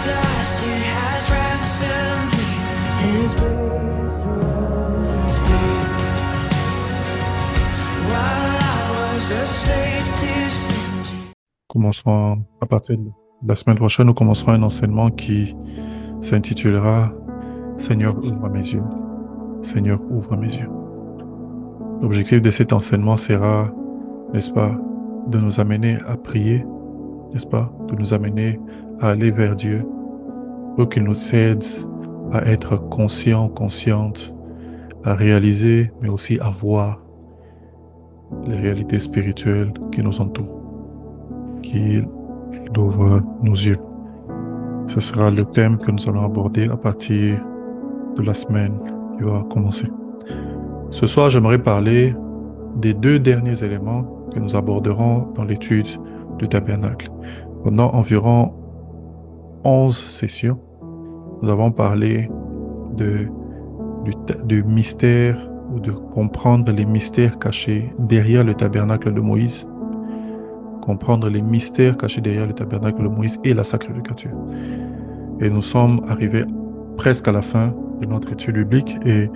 dust, He has ransomed me. His grace runs deep. While I was a slave to sin. Commencerons à partir de la semaine prochaine, nous commencerons un enseignement qui s'intitulera Seigneur, ouvre mes yeux. Seigneur, ouvre mes yeux. L'objectif de cet enseignement sera, n'est-ce pas, de nous amener à prier, n'est-ce pas, de nous amener à aller vers Dieu pour qu'il nous aide à être conscients, conscientes, à réaliser, mais aussi à voir les réalités spirituelles qui nous entourent, qu'il ouvre nos yeux. Ce sera le thème que nous allons aborder à partir de la semaine qui va commencer. Ce soir, j'aimerais parler des 2 derniers éléments que nous aborderons dans l'étude du tabernacle. Pendant environ 11 sessions, nous avons parlé du mystère ou de comprendre les mystères cachés derrière le tabernacle de Moïse, comprendre les mystères cachés derrière le tabernacle de Moïse et la sacrificature. Et nous sommes arrivés presque à la fin de notre étude biblique et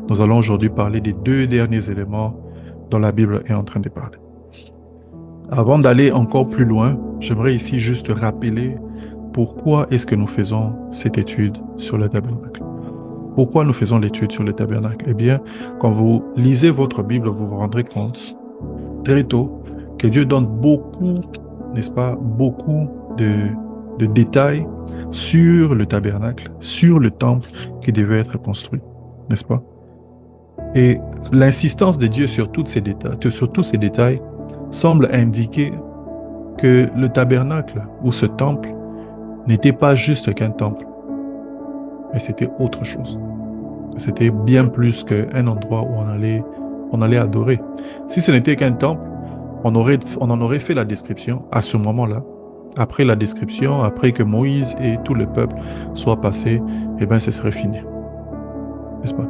nous allons aujourd'hui parler des 2 derniers éléments dont la Bible est en train de parler. Avant d'aller encore plus loin, j'aimerais ici juste rappeler pourquoi est-ce que nous faisons cette étude sur le tabernacle. Pourquoi nous faisons l'étude sur le tabernacle? Eh bien, quand vous lisez votre Bible, vous vous rendrez compte très tôt que Dieu donne beaucoup, n'est-ce pas, beaucoup de détails sur le tabernacle, sur le temple qui devait être construit, n'est-ce pas? Et l'insistance de Dieu sur tous ces détails semble indiquer que le tabernacle ou ce temple n'était pas juste qu'un temple, mais c'était autre chose. C'était bien plus qu'un endroit où on allait adorer. Si ce n'était qu'un temple, on en aurait fait la description à ce moment-là. Après la description, après que Moïse et tout le peuple soient passés, eh bien, ce serait fini. N'est-ce pas?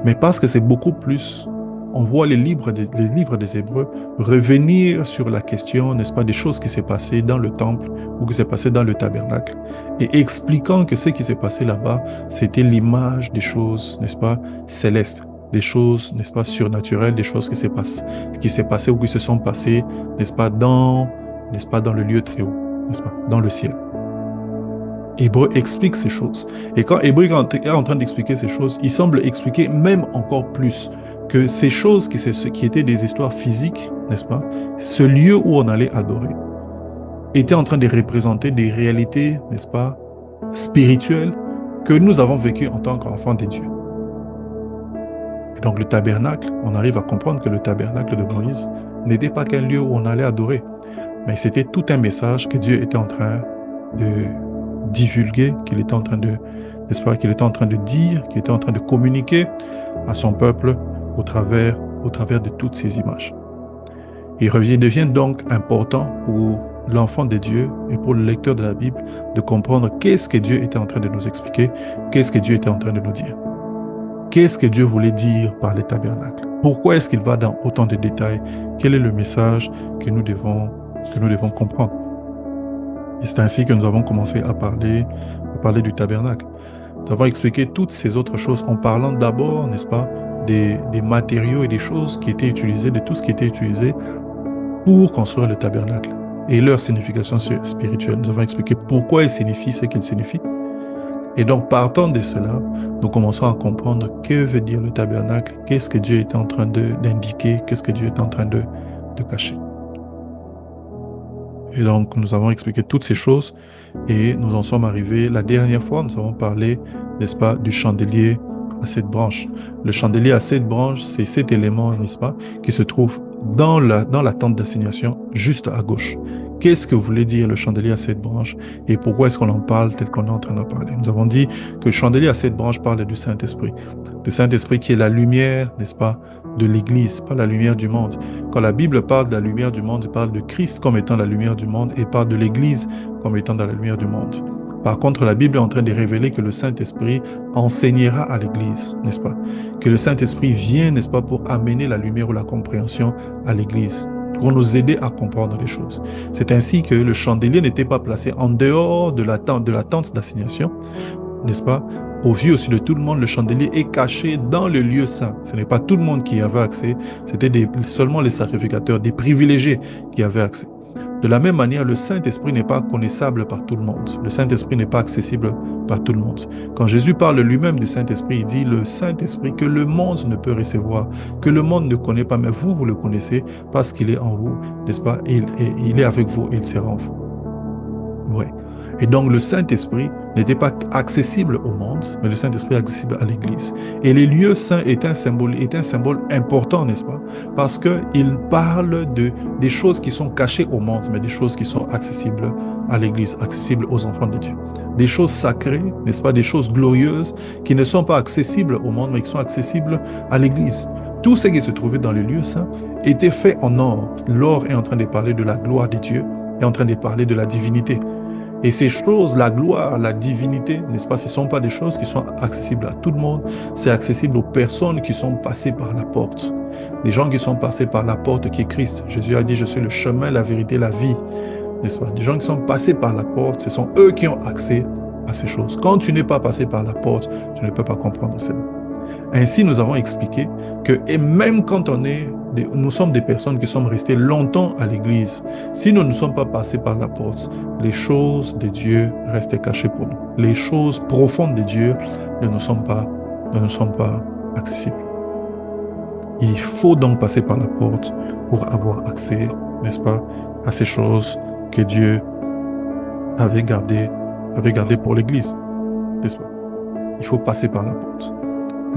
Mais parce que c'est beaucoup plus, on voit les livres des Hébreux revenir sur la question, n'est-ce pas, des choses qui s'est passées dans le temple ou qui s'est passé dans le tabernacle et expliquant que ce qui s'est passé là-bas, c'était l'image des choses, n'est-ce pas, célestes, des choses, n'est-ce pas, surnaturelles, des choses qui s'est passé ou qui se sont passées, n'est-ce pas, dans le lieu très haut, n'est-ce pas, dans le ciel. Hébreu explique ces choses. Et quand Hébreu est en train d'expliquer ces choses, il semble expliquer même encore plus que ces choses qui étaient des histoires physiques, n'est-ce pas, ce lieu où on allait adorer, était en train de représenter des réalités, n'est-ce pas, spirituelles que nous avons vécues en tant qu'enfants de Dieu. Et donc le tabernacle, on arrive à comprendre que le tabernacle de Moïse n'était pas qu'un lieu où on allait adorer, mais c'était tout un message que Dieu était en train de divulguer, qu'il était en train de, n'est-ce pas, qu'il était en train de dire, qu'il était en train de communiquer à son peuple au travers de toutes ces images. Il devient donc important pour l'enfant de Dieu et pour le lecteur de la Bible de comprendre qu'est-ce que Dieu était en train de nous expliquer, qu'est-ce que Dieu était en train de nous dire. Qu'est-ce que Dieu voulait dire par les tabernacles? Pourquoi est-ce qu'il va dans autant de détails? Quel est le message que nous devons comprendre? Et c'est ainsi que nous avons commencé à parler du tabernacle. Nous avons expliqué toutes ces autres choses en parlant d'abord, n'est-ce pas, des matériaux et des choses qui étaient utilisées, de tout ce qui était utilisé pour construire le tabernacle et leur signification spirituelle. Nous avons expliqué pourquoi il signifie ce qu'il signifie. Et donc, partant de cela, nous commençons à comprendre que veut dire le tabernacle, qu'est-ce que Dieu était en train d'indiquer, qu'est-ce que Dieu est en train de cacher. Et donc, nous avons expliqué toutes ces choses et nous en sommes arrivés. La dernière fois, nous avons parlé, n'est-ce pas, du chandelier à 7 branches. Le chandelier à 7 branches, c'est cet élément, n'est-ce pas, qui se trouve dans la tente d'assignation, juste à gauche. Qu'est-ce que voulait dire le chandelier à 7 branches et pourquoi est-ce qu'on en parle tel qu'on est en train d'en parler? Nous avons dit que le chandelier à 7 branches parle du Saint-Esprit. Le Saint-Esprit qui est la lumière, n'est-ce pas, de l'Église, pas la lumière du monde. Quand la Bible parle de la lumière du monde, elle parle de Christ comme étant la lumière du monde et parle de l'Église comme étant dans la lumière du monde. Par contre, la Bible est en train de révéler que le Saint-Esprit enseignera à l'Église, n'est-ce pas? Que le Saint-Esprit vient, n'est-ce pas, pour amener la lumière ou la compréhension à l'Église. pour nous aider à comprendre les choses. C'est ainsi que le chandelier n'était pas placé en dehors de la tente d'assignation, n'est-ce pas? Au vu aussi de tout le monde, le chandelier est caché dans le lieu saint. Ce n'est pas tout le monde qui y avait accès, c'était seulement les sacrificateurs, des privilégiés qui avaient accès. De la même manière, le Saint-Esprit n'est pas connaissable par tout le monde. Le Saint-Esprit n'est pas accessible par tout le monde. Quand Jésus parle lui-même du Saint-Esprit, il dit le Saint-Esprit que le monde ne peut recevoir, que le monde ne connaît pas, mais vous, vous le connaissez parce qu'il est en vous, n'est-ce pas? Il est avec vous et il sera en vous. Oui. Et donc le Saint-Esprit n'était pas accessible au monde, mais le Saint-Esprit est accessible à l'Église. Et les lieux saints est un symbole important, n'est-ce pas? Parce qu'il parle des choses qui sont cachées au monde, mais des choses qui sont accessibles à l'Église, accessibles aux enfants de Dieu. Des choses sacrées, n'est-ce pas? Des choses glorieuses qui ne sont pas accessibles au monde, mais qui sont accessibles à l'Église. Tout ce qui se trouvait dans les lieux saints était fait en or. L'or est en train de parler de la gloire de Dieu, est en train de parler de la divinité. Et ces choses, la gloire, la divinité, n'est-ce pas, ce ne sont pas des choses qui sont accessibles à tout le monde, c'est accessible aux personnes qui sont passées par la porte. Des gens qui sont passés par la porte qui est Christ. Jésus a dit, je suis le chemin, la vérité, la vie, n'est-ce pas? Des gens qui sont passés par la porte, ce sont eux qui ont accès à ces choses. Quand tu n'es pas passé par la porte, tu ne peux pas comprendre cela. Ainsi, nous avons expliqué que, et même quand nous sommes des personnes qui sommes restées longtemps à l'église, si nous ne sommes pas passés par la porte, les choses de Dieu restent cachées pour nous. Les choses profondes de Dieu ne nous sont pas accessibles. Il faut donc passer par la porte pour avoir accès, n'est-ce pas, à ces choses que Dieu avait gardées pour l'église, n'est-ce pas? Il faut passer par la porte.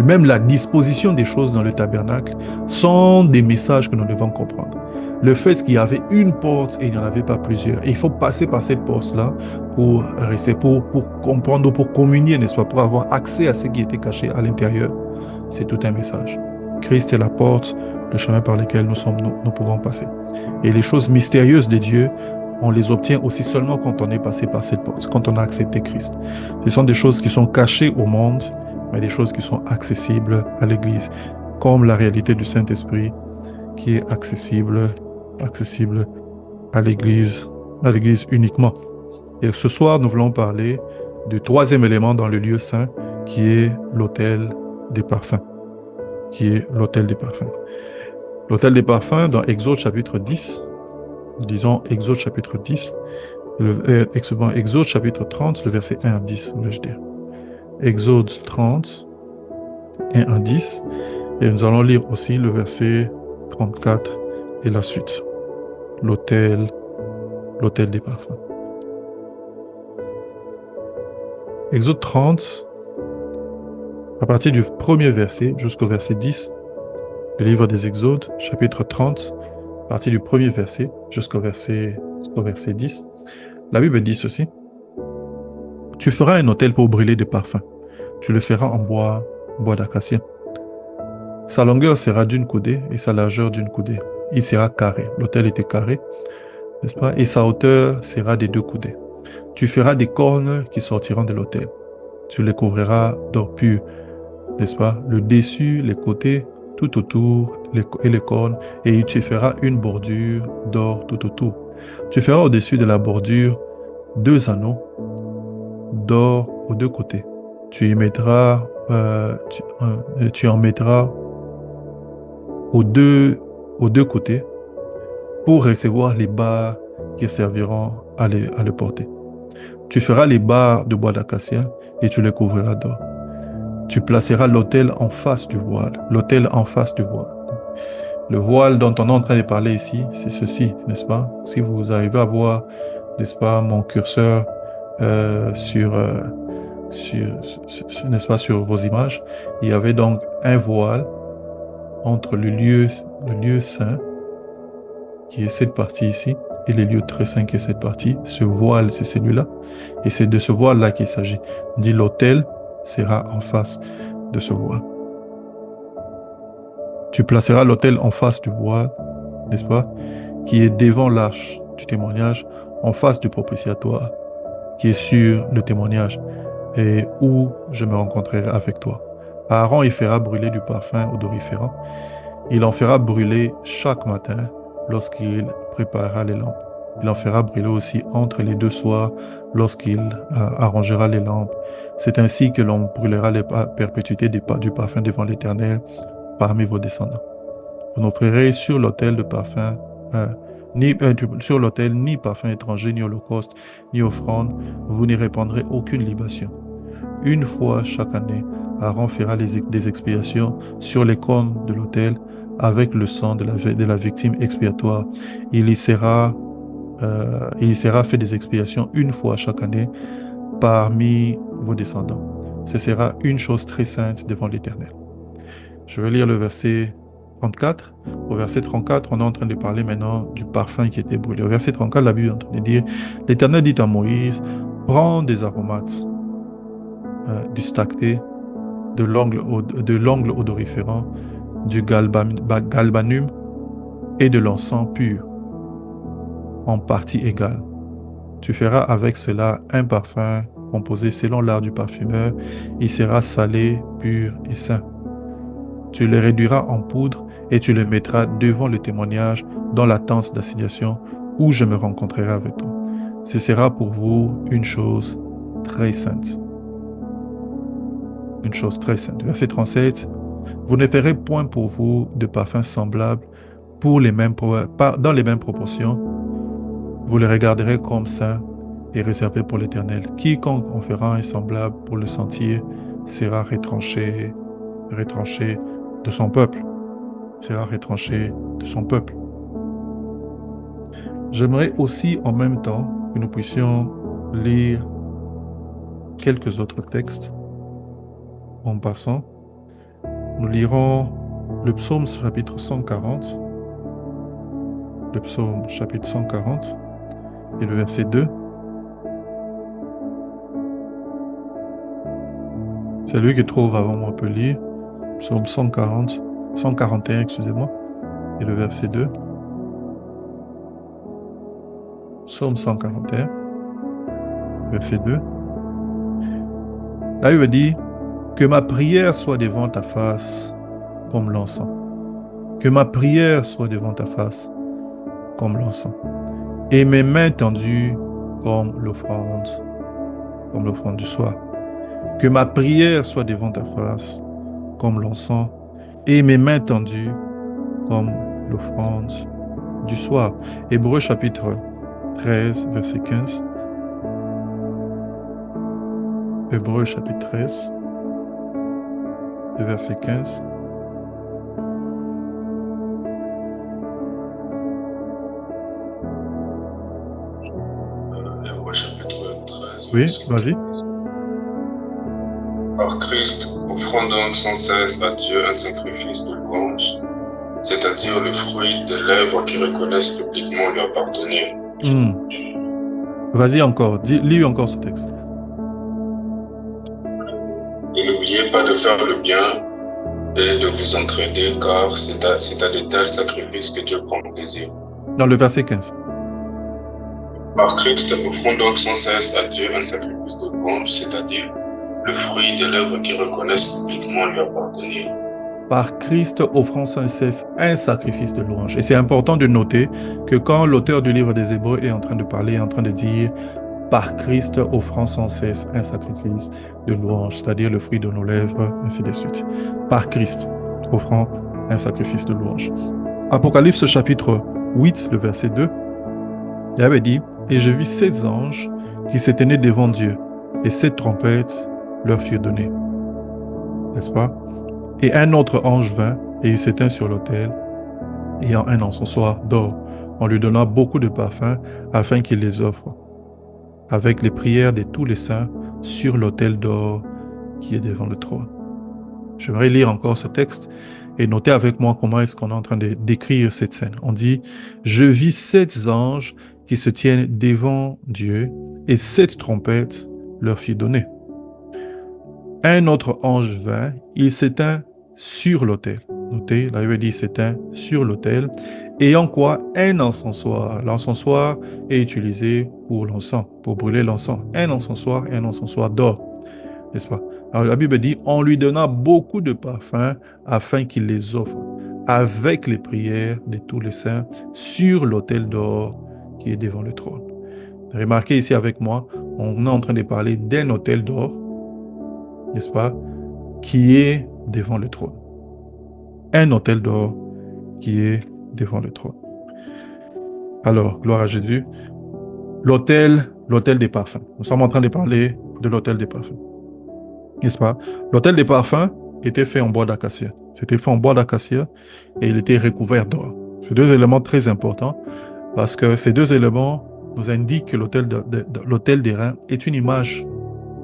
Même la disposition des choses dans le tabernacle sont des messages que nous devons comprendre. Le fait qu'il y avait une porte et il n'y en avait pas plusieurs. Et il faut passer par cette porte-là pour rester, pour comprendre, pour communier, n'est-ce pas, pour avoir accès à ce qui était caché à l'intérieur. C'est tout un message. Christ est la porte, le chemin par lequel nous pouvons passer. Et les choses mystérieuses de Dieu, on les obtient aussi seulement quand on est passé par cette porte, quand on a accepté Christ. Ce sont des choses qui sont cachées au monde, mais des choses qui sont accessibles à l'Église, comme la réalité du Saint-Esprit qui est accessible à l'Église uniquement. Et ce soir, nous voulons parler du troisième élément dans le lieu saint, qui est l'autel des parfums. L'autel des parfums, dans Exode chapitre 10, disons Exode chapitre 10, Exode chapitre 30, le verset 1 à 10, voulais-je dire. Exode 30, 1 à 10, et nous allons lire aussi le verset 34 et la suite. L'autel des parfums. Exode 30, à partir du premier verset jusqu'au verset 10, le livre des Exodes, chapitre 30, à partir du premier verset jusqu'au verset 10, la Bible dit ceci. Tu feras un autel pour brûler des parfums. Tu le feras en bois d'acacia. Sa longueur sera d'une coudée et sa largeur d'une coudée. Il sera carré. L'autel était carré, n'est-ce pas? Et sa hauteur sera des 2 coudées. Tu feras des cornes qui sortiront de l'autel. Tu les couvriras d'or pur, n'est-ce pas? Le dessus, les côtés, tout autour, et les cornes, et tu feras une bordure d'or tout autour. Tu feras au-dessus de la bordure 2 anneaux d'or aux 2 côtés. Tu en mettras aux deux côtés pour recevoir les barres qui serviront à le porter. Tu feras les barres de bois d'acacia et tu les couvriras d'or. Tu placeras l'autel en face du voile. L'autel en face du voile. Le voile dont on est en train de parler ici, c'est ceci, n'est-ce pas? Si vous arrivez à voir, n'est-ce pas, mon curseur n'est-ce pas, sur vos images, il y avait donc un voile entre le lieu saint, qui est cette partie ici, et le lieu très saint, qui est cette partie. Ce voile, c'est celui-là, et c'est de ce voile-là qu'il s'agit. On dit l'autel sera en face de ce voile. Tu placeras l'autel en face du voile, n'est-ce pas, qui est devant l'arche du témoignage, en face du propitiatoire, qui est sur le témoignage, et où je me rencontrerai avec toi. Aaron y fera brûler du parfum odoriférant. Il en fera brûler chaque matin lorsqu'il préparera les lampes. Il en fera brûler aussi entre les deux soirs lorsqu'il arrangera les lampes. C'est ainsi que l'on brûlera les perpétuités du parfum devant l'Éternel parmi vos descendants. Vous n'offrirez sur l'autel de parfum sur l'autel ni parfum étranger, ni holocauste, ni offrande. Vous n'y répandrez aucune libation. Une fois chaque année, Aaron fera des expiations sur les cônes de l'autel avec le sang de la victime expiatoire. Il y sera fait des expiations une fois chaque année parmi vos descendants. Ce sera une chose très sainte devant l'Éternel. Je vais lire le verset 34. Au verset 34, on est en train de parler maintenant du parfum qui était brûlé. Au verset 34, la Bible est en train de dire, l'Éternel dit à Moïse, prends des aromates, du stacté, de l'ongle odoriférant, du galbanum et de l'encens pur, en partie égale. Tu feras avec cela un parfum composé selon l'art du parfumeur. Il sera salé, pur et saint. Tu le réduiras en poudre et tu le mettras devant le témoignage dans la tente d'assignation où je me rencontrerai avec toi. Ce sera pour vous une chose très sainte. Une chose très sainte. Verset 37. Vous ne ferez point pour vous de parfum semblable dans les mêmes proportions. Vous le regarderez comme saint et réservé pour l'Éternel. Quiconque en fera un semblable pour le sentir sera retranché de son peuple. Sera retranché de son peuple. J'aimerais aussi en même temps que nous puissions lire quelques autres textes. En passant, nous lirons le psaume chapitre 140. Le psaume chapitre 140 et le verset 2. C'est lui qui trouve avant moi peut lire. Psaume 141, excusez-moi, et le verset 2. Psaume 141, verset 2. Là, il veut dire que ma prière soit devant ta face comme l'encens. Que ma prière soit devant ta face comme l'encens. Et mes mains tendues comme l'offrande du soir. Que ma prière soit devant ta face comme l'encens, et mes mains tendues comme l'offrande du soir. Hébreux chapitre 13, verset 15. Hébreux chapitre 13, verset 15. Hébreux chapitre 13. Oui, vas-y. Par Christ, offrons donc sans cesse à Dieu un sacrifice de louange, c'est-à-dire le fruit des lèvres qui reconnaissent publiquement lui appartenir. Vas-y encore, lis encore ce texte. Et n'oubliez pas de faire le bien et de vous entraider, car c'est à de tels sacrifices que Dieu prend plaisir. Dans le verset 15. Par Christ, offrons donc sans cesse à Dieu un sacrifice de louange, c'est-à-dire le fruit des lèvres qui reconnaissent publiquement lui appartenir. Par Christ, offrons sans cesse un sacrifice de louange. Et c'est important de noter que quand l'auteur du livre des Hébreux est en train de parler, est en train de dire par Christ, offrons sans cesse un sacrifice de louange, c'est-à-dire le fruit de nos lèvres, ainsi de suite. Par Christ, offrons un sacrifice de louange. Apocalypse chapitre 8, le verset 2, il avait dit, et je vis 7 anges qui se tenaient devant Dieu, et 7 trompettes leur furent données. N'est-ce pas? Et un autre ange vint, et il s'éteint sur l'autel, ayant un encensoir d'or. On lui donna beaucoup de parfums, afin qu'il les offre, avec les prières de tous les saints, sur l'autel d'or qui est devant le trône. J'aimerais lire encore ce texte, et noter avec moi comment est-ce qu'on est en train de décrire cette scène. On dit, je vis 7 anges qui se tiennent devant Dieu, et 7 trompettes leur furent données. Un autre ange vint, il s'éteint sur l'autel. Notez, là il veut dire s'éteint sur l'autel, ayant quoi? Un encensoir. L'encensoir est utilisé pour l'encens, pour brûler l'encens. Un encensoir et un encensoir d'or, n'est-ce pas? Alors la Bible dit, on lui donna beaucoup de parfums afin qu'il les offre, avec les prières de tous les saints sur l'autel d'or qui est devant le trône. Remarquez ici avec moi, on est en train de parler d'un autel d'or, n'est-ce pas, qui est devant le trône. Un autel d'or qui est devant le trône. Alors, gloire à Jésus. L'autel des parfums. Nous sommes en train de parler de l'autel des parfums. N'est-ce pas? L'autel des parfums était fait en bois d'acacia. C'était fait en bois d'acacia et il était recouvert d'or. Ces deux éléments très importants parce que ces deux éléments nous indiquent que l'autel d'airain est une image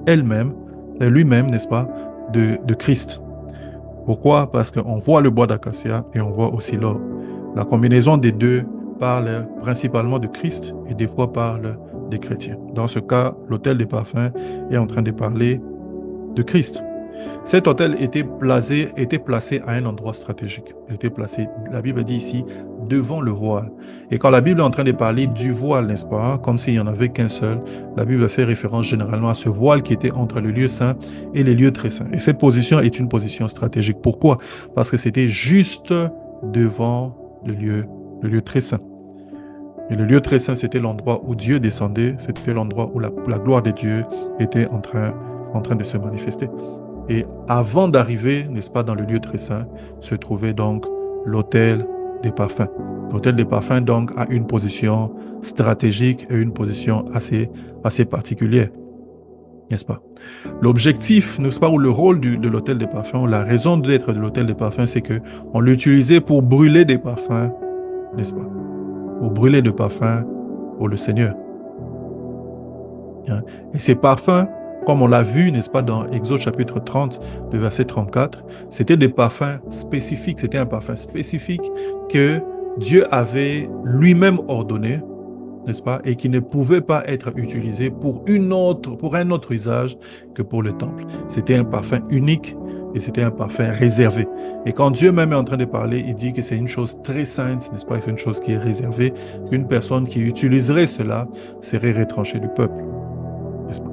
elle-même, lui-même, n'est-ce pas, de Christ. Pourquoi? Parce qu'on voit le bois d'acacia et on voit aussi l'or. La combinaison des deux parle principalement de Christ et des fois parle des chrétiens. Dans ce cas, l'autel des parfums est en train de parler de Christ. Cet autel était placé à un endroit stratégique. Il était placé, la Bible dit ici, devant le voile. Et quand la Bible est en train de parler du voile, n'est-ce pas, comme s'il n'y en avait qu'un seul, la Bible fait référence généralement à ce voile qui était entre le lieu saint et les lieux très saints. Et cette position est une position stratégique. Pourquoi? Parce que c'était juste devant le lieu très saint. Et le lieu très saint, c'était l'endroit où Dieu descendait, c'était l'endroit où la gloire de Dieu était en train de se manifester. Et avant d'arriver, n'est-ce pas, dans le lieu très saint, se trouvait donc l'autel des parfums. L'autel des parfums, donc, a une position stratégique et une position assez particulière, n'est-ce pas? L'objectif, n'est-ce pas, ou le rôle de l'autel des parfums, la raison d'être de l'autel des parfums, c'est qu'on l'utilisait pour brûler des parfums, n'est-ce pas? Pour brûler des parfums pour le Seigneur. Et ces parfums, comme on l'a vu, n'est-ce pas, dans Exode chapitre 30, le verset 34, c'était des parfums spécifiques, c'était un parfum spécifique que Dieu avait lui-même ordonné, n'est-ce pas, et qui ne pouvait pas être utilisé pour un autre usage que pour le temple. C'était un parfum unique et c'était un parfum réservé. Et quand Dieu même est en train de parler, il dit que c'est une chose très sainte, n'est-ce pas, c'est une chose qui est réservée, qu'une personne qui utiliserait cela serait retranchée du peuple, n'est-ce pas?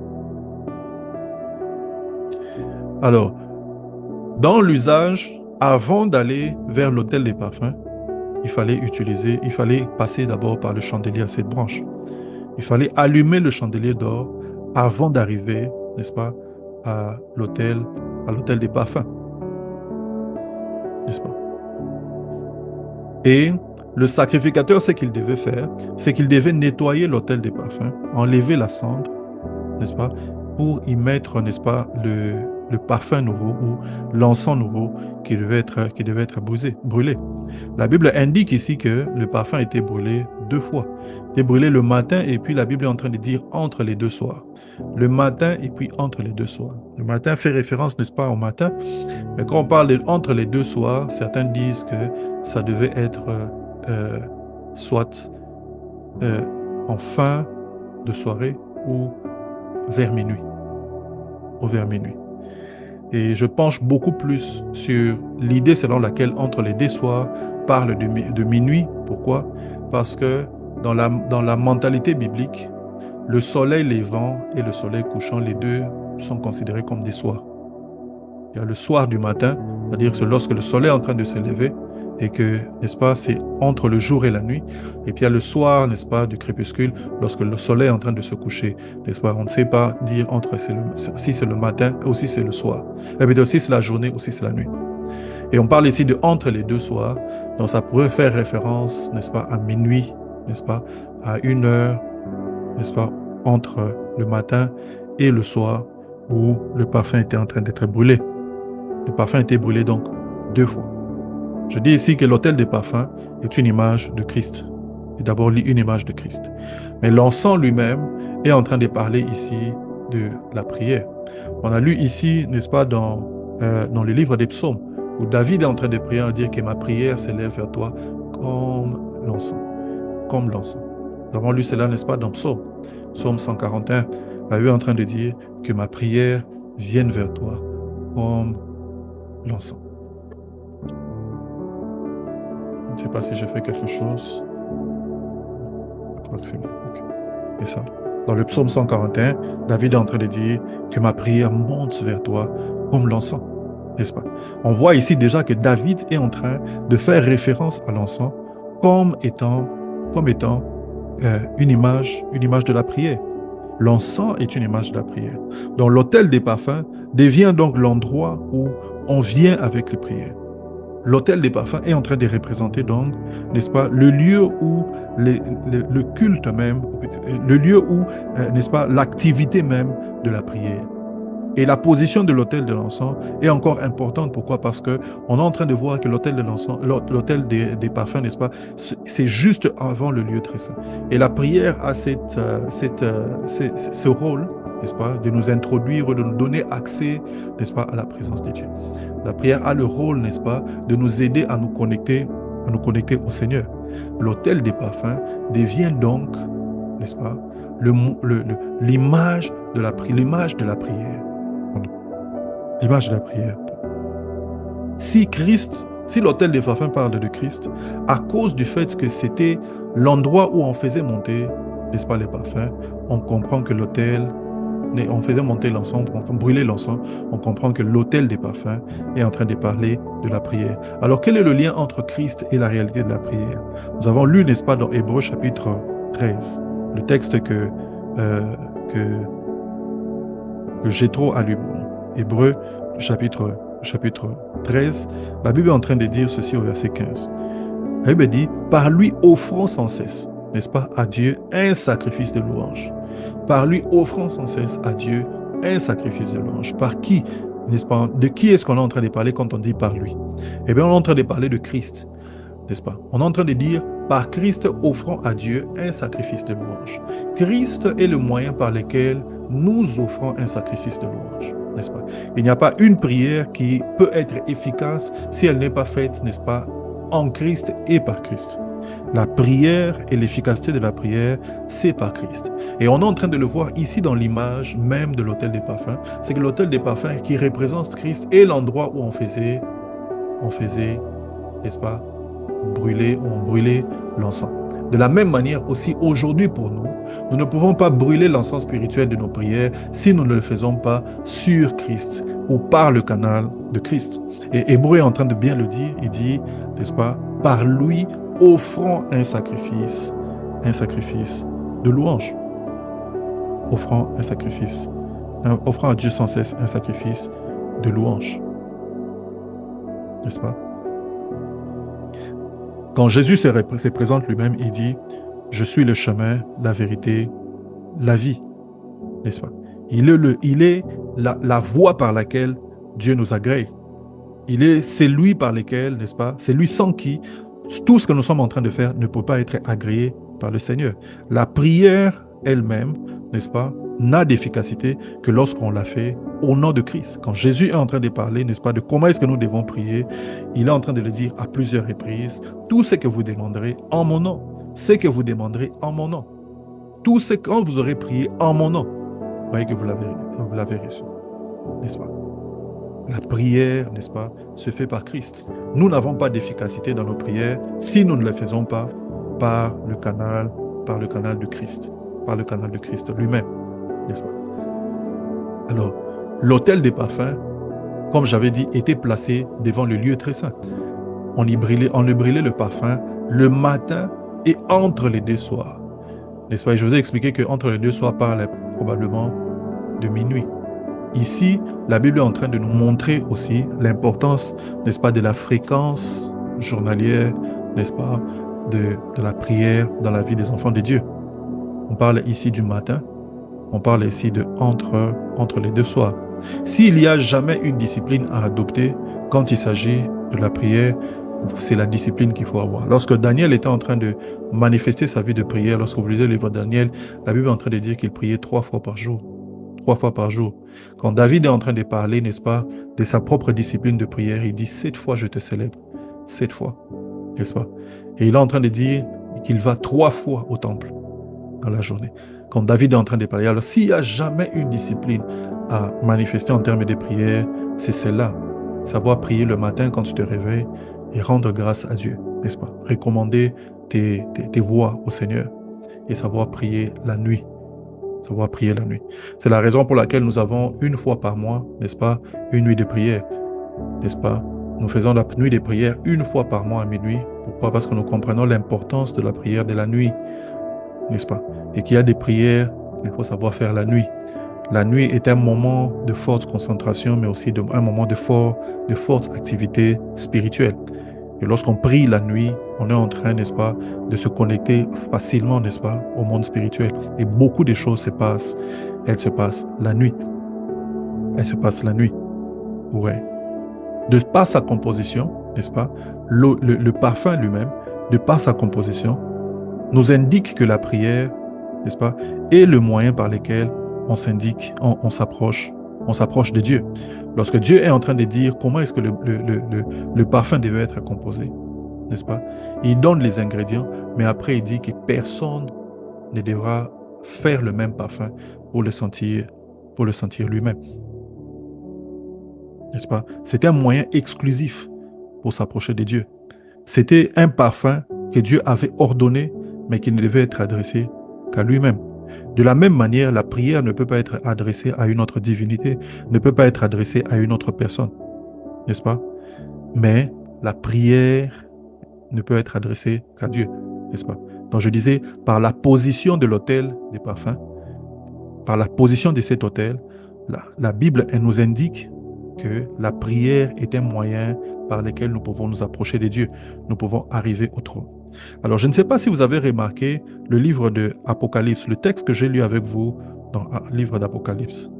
Alors, dans l'usage, avant d'aller vers l'autel des parfums, il fallait passer d'abord par le chandelier à 7 branches. Il fallait allumer le chandelier d'or avant d'arriver, n'est-ce pas, à l'autel des parfums. N'est-ce pas? Et le sacrificateur, ce qu'il devait faire, c'est qu'il devait nettoyer l'autel des parfums, enlever la cendre, n'est-ce pas, pour y mettre, n'est-ce pas, le parfum nouveau ou l'encens nouveau qui devait être brûlé. La Bible indique ici que le parfum était brûlé 2 fois. Il était brûlé le matin et puis la Bible est en train de dire entre les 2 soirs. Le matin et puis entre les 2 soirs. Le matin fait référence, n'est-ce pas, au matin. Mais quand on parle entre les 2 soirs, certains disent que ça devait être soit en fin de soirée ou vers minuit. Ou vers minuit. Et je penche beaucoup plus sur l'idée selon laquelle entre les 2 soirs parle de minuit. Pourquoi? Parce que dans la mentalité biblique, le soleil levant et le soleil couchant, les deux sont considérés comme des soirs. Il y a le soir du matin, c'est-à-dire que lorsque le soleil est en train de se lever et que, n'est-ce pas, c'est entre le jour et la nuit. Et puis il y a le soir, n'est-ce pas, du crépuscule, lorsque le soleil est en train de se coucher, n'est-ce pas? On ne sait pas dire si c'est le matin ou si c'est le soir. Et si c'est la journée ou si c'est la nuit. Et on parle ici de entre les 2 soirs, donc ça pourrait faire référence, n'est-ce pas, à minuit, n'est-ce pas, à 1 heure, n'est-ce pas, entre le matin et le soir où le parfum était en train d'être brûlé. Le parfum était brûlé donc 2 fois. Je dis ici que l'autel des parfums est une image de Christ. Et d'abord une image de Christ. Mais l'encens lui-même est en train de parler ici de la prière. On a lu ici, n'est-ce pas, dans le livre des psaumes, où David est en train de prier, en dire que ma prière s'élève vers toi comme l'encens. Comme l'encens. Nous avons lu cela, n'est-ce pas, dans Psaume 141. David est en train de dire que ma prière vienne vers toi comme l'encens. Je ne sais pas si j'ai fait quelque chose. Je crois que c'est bon. Okay. Et ça. Dans le psaume 141, David est en train de dire que ma prière monte vers toi comme l'encens. n'est-ce pas? On voit ici déjà que David est en train de faire référence à l'encens comme étant une image de la prière. L'encens est une image de la prière. Donc l'autel des parfums devient donc l'endroit où on vient avec les prières. L'autel des parfums est en train de représenter donc, n'est-ce pas, le lieu où le culte même, le lieu où, n'est-ce pas, l'activité même de la prière. Et la position de l'autel de l'encens est encore importante. Pourquoi? Parce qu'on est en train de voir que l'autel de l'encens, l'autel des parfums, n'est-ce pas, c'est juste avant le lieu très saint. Et la prière a ce rôle, n'est-ce pas, de nous introduire, de nous donner accès, n'est-ce pas, à la présence de Dieu. La prière a le rôle, n'est-ce pas, de nous aider à nous connecter au Seigneur. L'autel des parfums devient donc, n'est-ce pas, l'image de la prière. L'image de la prière. Si l'autel des parfums parle de Christ, à cause du fait que c'était l'endroit où on faisait monter, n'est-ce pas, les parfums, on comprend que on faisait monter l'encens, on brûlait l'encens, on comprend que l'autel des parfums est en train de parler de la prière. Alors, quel est le lien entre Christ et la réalité de la prière? Nous avons lu, n'est-ce pas, dans Hébreux chapitre 13, le texte que Jéthro a lu. Hébreux chapitre 13, la Bible est en train de dire ceci au verset 15. La Bible dit, par lui offrant sans cesse, n'est-ce pas, à Dieu un sacrifice de louange. Par lui offrant sans cesse à Dieu un sacrifice de louange. Par qui, n'est-ce pas? De qui est-ce qu'on est en train de parler quand on dit par lui? Eh bien, on est en train de parler de Christ, n'est-ce pas? On est en train de dire par Christ offrant à Dieu un sacrifice de louange. Christ est le moyen par lequel nous offrons un sacrifice de louange, n'est-ce pas? Il n'y a pas une prière qui peut être efficace si elle n'est pas faite, n'est-ce pas, en Christ et par Christ. La prière et l'efficacité de la prière, c'est par Christ. Et on est en train de le voir ici dans l'image même de l'autel des parfums. C'est que l'autel des parfums qui représente Christ est l'endroit où on faisait, n'est-ce pas, on brûlait l'encens. De la même manière aussi aujourd'hui pour nous, nous ne pouvons pas brûler l'encens spirituel de nos prières si nous ne le faisons pas sur Christ ou par le canal de Christ. Et Hébreu est en train de bien le dire, il dit, n'est-ce pas, par lui offrant un sacrifice de louange. Offrant à Dieu sans cesse un sacrifice de louange. N'est-ce pas? Quand Jésus se présente lui-même, il dit « Je suis le chemin, la vérité, la vie. » N'est-ce pas? Il est la voie par laquelle Dieu nous agrée. C'est lui par lequel, n'est-ce pas? C'est lui sans qui tout ce que nous sommes en train de faire ne peut pas être agréé par le Seigneur. La prière elle-même, n'est-ce pas, n'a d'efficacité que lorsqu'on la fait au nom de Christ. Quand Jésus est en train de parler, n'est-ce pas, de comment est-ce que nous devons prier, il est en train de le dire à plusieurs reprises. Tout ce que vous demanderez en mon nom, ce que vous demanderez en mon nom, tout ce quand vous aurez prié en mon nom, vous voyez que vous l'avez reçu, n'est-ce pas? La prière, n'est-ce pas, se fait par Christ. Nous n'avons pas d'efficacité dans nos prières si nous ne les faisons pas par le canal de Christ, par le canal de Christ lui-même, n'est-ce pas? Alors, l'autel des parfums, comme j'avais dit, était placé devant le lieu très saint. On brûlait le parfum le matin et entre les deux soirs, n'est-ce pas? Et je vous ai expliqué qu'entre les deux soirs parle probablement de minuit. Ici, la Bible est en train de nous montrer aussi l'importance, n'est-ce pas, de la fréquence journalière, n'est-ce pas, de la prière dans la vie des enfants de Dieu. On parle ici du matin, on parle ici de entre les deux soirs. S'il y a jamais une discipline à adopter quand il s'agit de la prière, c'est la discipline qu'il faut avoir. Lorsque Daniel était en train de manifester sa vie de prière, lorsque vous lisez le livre de Daniel, la Bible est en train de dire qu'il priait 3 fois par jour. 3 fois par jour. Quand David est en train de parler, n'est-ce pas, de sa propre discipline de prière, il dit 7 fois je te célèbre. 7 fois, n'est-ce pas? Et il est en train de dire qu'il va 3 fois au temple dans la journée. Quand David est en train de parler, alors s'il n'y a jamais une discipline à manifester en termes de prière, c'est celle-là. Savoir prier le matin quand tu te réveilles et rendre grâce à Dieu, n'est-ce pas? Recommander tes voies au Seigneur et savoir prier la nuit. Savoir prier la nuit. C'est la raison pour laquelle nous avons une fois par mois, n'est-ce pas, une nuit de prière. n'est-ce pas? Nous faisons la nuit des prières une fois par mois à minuit. Pourquoi? Parce que nous comprenons l'importance de la prière de la nuit, n'est-ce pas? Et qu'il y a des prières qu'il faut savoir faire la nuit. La nuit est un moment de forte concentration, mais aussi un moment de forte activité spirituelle. Et lorsqu'on prie la nuit, on est en train, n'est-ce pas, de se connecter facilement, n'est-ce pas, au monde spirituel. Et beaucoup de choses se passent. Elles se passent la nuit. Elles se passent la nuit. Ouais. De par sa composition, n'est-ce pas, le parfum lui-même, de par sa composition, nous indique que la prière, n'est-ce pas, est le moyen par lequel on s'approche de Dieu. Lorsque Dieu est en train de dire comment est-ce que le parfum devait être composé, n'est-ce pas, il donne les ingrédients, mais après il dit que personne ne devra faire le même parfum pour le sentir lui-même. N'est-ce pas? C'était un moyen exclusif pour s'approcher de Dieu. C'était un parfum que Dieu avait ordonné, mais qui ne devait être adressé qu'à lui-même. De la même manière, la prière ne peut pas être adressée à une autre divinité, ne peut pas être adressée à une autre personne, n'est-ce pas? Mais la prière ne peut être adressée qu'à Dieu, n'est-ce pas? Donc je disais, par la position de l'autel des parfums, par la position de cet autel, la Bible elle nous indique que la prière est un moyen par lequel nous pouvons nous approcher de Dieu. Nous pouvons arriver au trône. Alors, je ne sais pas si vous avez remarqué le livre de Apocalypse, le texte que j'ai lu avec vous dans le livre d'Apocalypse.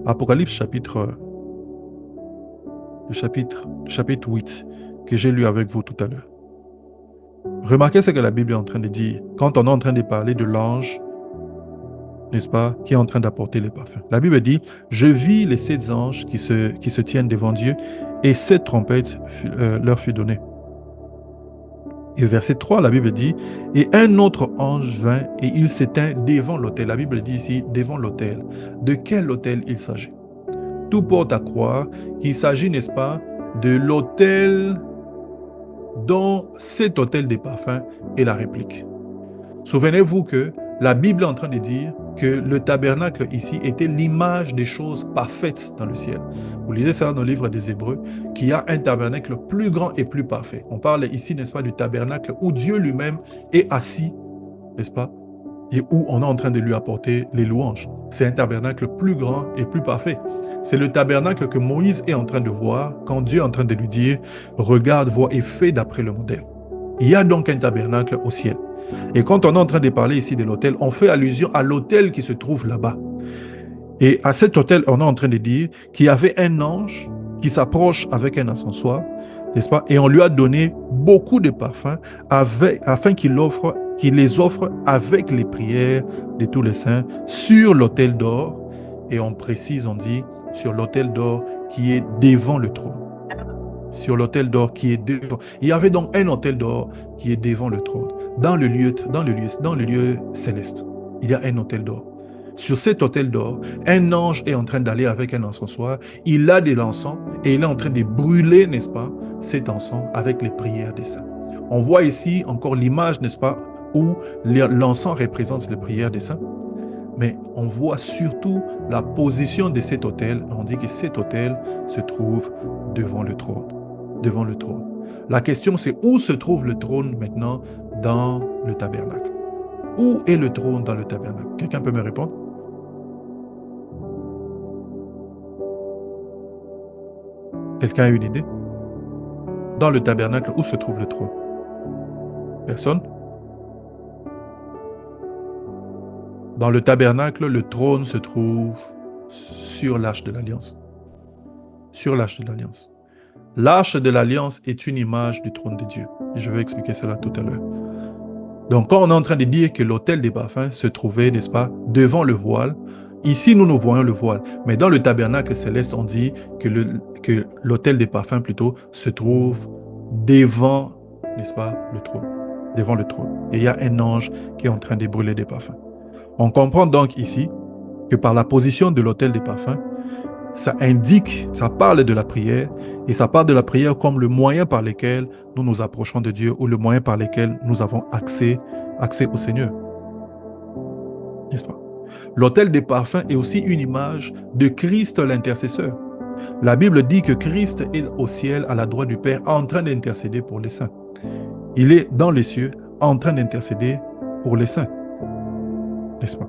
Apocalypse chapitre 8, que j'ai lu avec vous tout à l'heure. Remarquez ce que la Bible est en train de dire quand on est en train de parler de l'ange, n'est-ce pas, qui est en train d'apporter les parfums. La Bible dit, je vis les 7 anges qui se tiennent devant Dieu et 7 trompettes leur fut donnée. Et verset 3, la Bible dit, et un autre ange vint et il s'éteint devant l'autel. La Bible dit ici, devant l'autel. De quel autel il s'agit? Tout porte à croire qu'il s'agit, n'est-ce pas, de l'autel dont cet autel des parfums est la réplique. Souvenez-vous que la Bible est en train de dire que le tabernacle ici était l'image des choses parfaites dans le ciel. Vous lisez ça dans le livre des Hébreux, qu'il y a un tabernacle plus grand et plus parfait. On parle ici, n'est-ce pas, du tabernacle où Dieu lui-même est assis, n'est-ce pas, et où on est en train de lui apporter les louanges. C'est un tabernacle plus grand et plus parfait. C'est le tabernacle que Moïse est en train de voir quand Dieu est en train de lui dire « Regarde, vois et fais d'après le modèle ». Il y a donc un tabernacle au ciel. Et quand on est en train de parler ici de l'autel, on fait allusion à l'autel qui se trouve là-bas. Et à cet autel, on est en train de dire qu'il y avait un ange qui s'approche avec un encensoir, n'est-ce pas? Et on lui a donné beaucoup de parfums afin qu'il les offre avec les prières de tous les saints sur l'autel d'or. Et on précise, on dit, sur l'autel d'or qui est devant le trône. Sur l'autel d'or qui est devant. Il y avait donc un autel d'or qui est devant le trône. Dans le lieu céleste, il y a un autel d'or. Sur cet autel d'or, un ange est en train d'aller avec un encensoir. Il a de l'encens et il est en train de brûler, n'est-ce pas, cet encens avec les prières des saints. On voit ici encore l'image, n'est-ce pas, où l'encens représente les prières des saints. Mais on voit surtout la position de cet autel. On dit que cet autel se trouve devant le trône. Devant le trône. La question, c'est où se trouve le trône maintenant dans le tabernacle? Où est le trône dans le tabernacle? Quelqu'un peut me répondre? Quelqu'un a une idée? Dans le tabernacle, où se trouve le trône? Personne? Dans le tabernacle, le trône se trouve sur l'arche de l'Alliance. Sur l'arche de l'Alliance. L'arche de l'Alliance est une image du trône de Dieu. Et je vais expliquer cela tout à l'heure. Donc, quand on est en train de dire que l'autel des parfums se trouvait, n'est-ce pas, devant le voile, ici, nous voyons le voile. Mais dans le tabernacle céleste, on dit que l'autel des parfums, plutôt, se trouve devant, n'est-ce pas, le trône. Devant le trône. Et il y a un ange qui est en train de brûler des parfums. On comprend donc ici que par la position de l'autel des parfums, ça indique, ça parle de la prière, et ça parle de la prière comme le moyen par lequel nous nous approchons de Dieu ou le moyen par lequel nous avons accès au Seigneur. N'est-ce pas? L'autel des parfums est aussi une image de Christ l'intercesseur. La Bible dit que Christ est au ciel à la droite du Père en train d'intercéder pour les saints. Il est dans les cieux en train d'intercéder pour les saints. N'est-ce pas?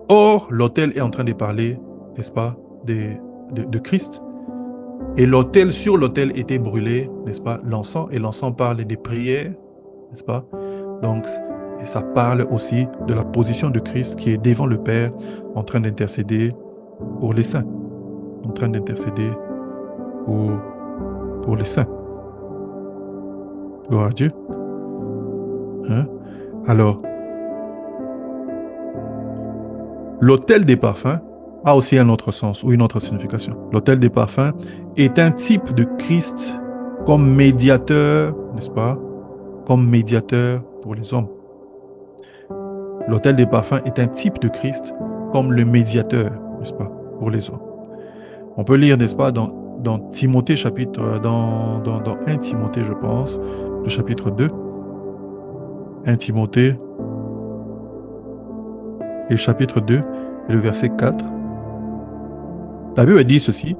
Or, l'autel est en train de parler, n'est-ce pas, de Christ. Et l'autel, sur l'autel était brûlé, n'est-ce pas, l'encens. Et l'encens parle des prières, n'est-ce pas? Donc, et ça parle aussi de la position de Christ qui est devant le Père en train d'intercéder pour les saints. En train d'intercéder pour les saints. Gloire à Dieu. Hein? Alors, l'autel des parfums a aussi un autre sens ou une autre signification. L'autel des parfums est un type de Christ comme médiateur, n'est-ce pas? Comme médiateur pour les hommes. L'autel des parfums est un type de Christ comme le médiateur, n'est-ce pas? Pour les hommes. On peut lire, n'est-ce pas, dans Timothée, dans 1 Timothée, je pense, le chapitre 2. 1 Timothée et chapitre 2 et le verset 4. La Bible dit ceci,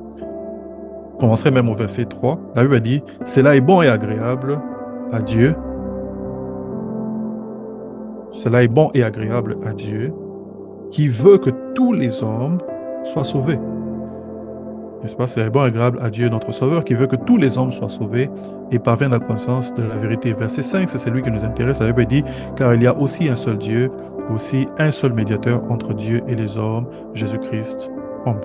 on commencerait même au verset 3. La Bible dit, « Cela est bon et agréable à Dieu. Cela est bon et agréable à Dieu, qui veut que tous les hommes soient sauvés. » N'est-ce pas? C'est bon et agréable à Dieu, notre Sauveur, qui veut que tous les hommes soient sauvés et parviennent à la connaissance de la vérité. Verset 5, c'est celui qui nous intéresse. La Bible dit, « Car il y a aussi un seul Dieu, aussi un seul médiateur entre Dieu et les hommes, Jésus-Christ, homme. »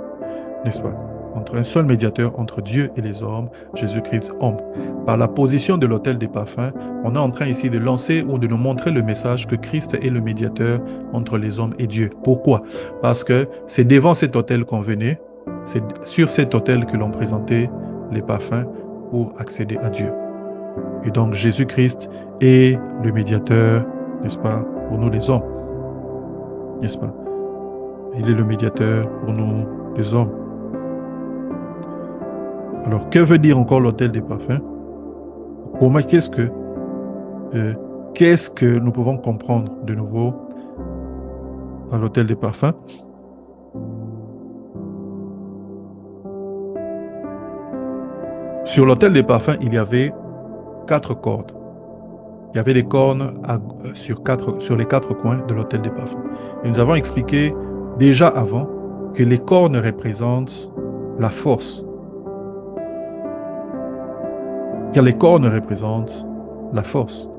N'est-ce pas? Entre un seul médiateur entre Dieu et les hommes, Jésus-Christ, homme. Par la position de l'autel des parfums, on est en train ici de lancer ou de nous montrer le message que Christ est le médiateur entre les hommes et Dieu. Pourquoi? Parce que c'est devant cet autel qu'on venait, c'est sur cet autel que l'on présentait les parfums pour accéder à Dieu. Et donc Jésus-Christ est le médiateur, n'est-ce pas, pour nous les hommes. N'est-ce pas? Il est le médiateur pour nous les hommes. Alors, que veut dire encore l'autel des parfums? Pour moi, qu'est-ce que nous pouvons comprendre de nouveau dans l'autel des parfums? Sur l'autel des parfums, il y avait 4 cordes. Il y avait des cornes sur les 4 coins de l'autel des parfums. Et nous avons expliqué déjà avant que les cornes représentent la force. Car les cornes représentent la force.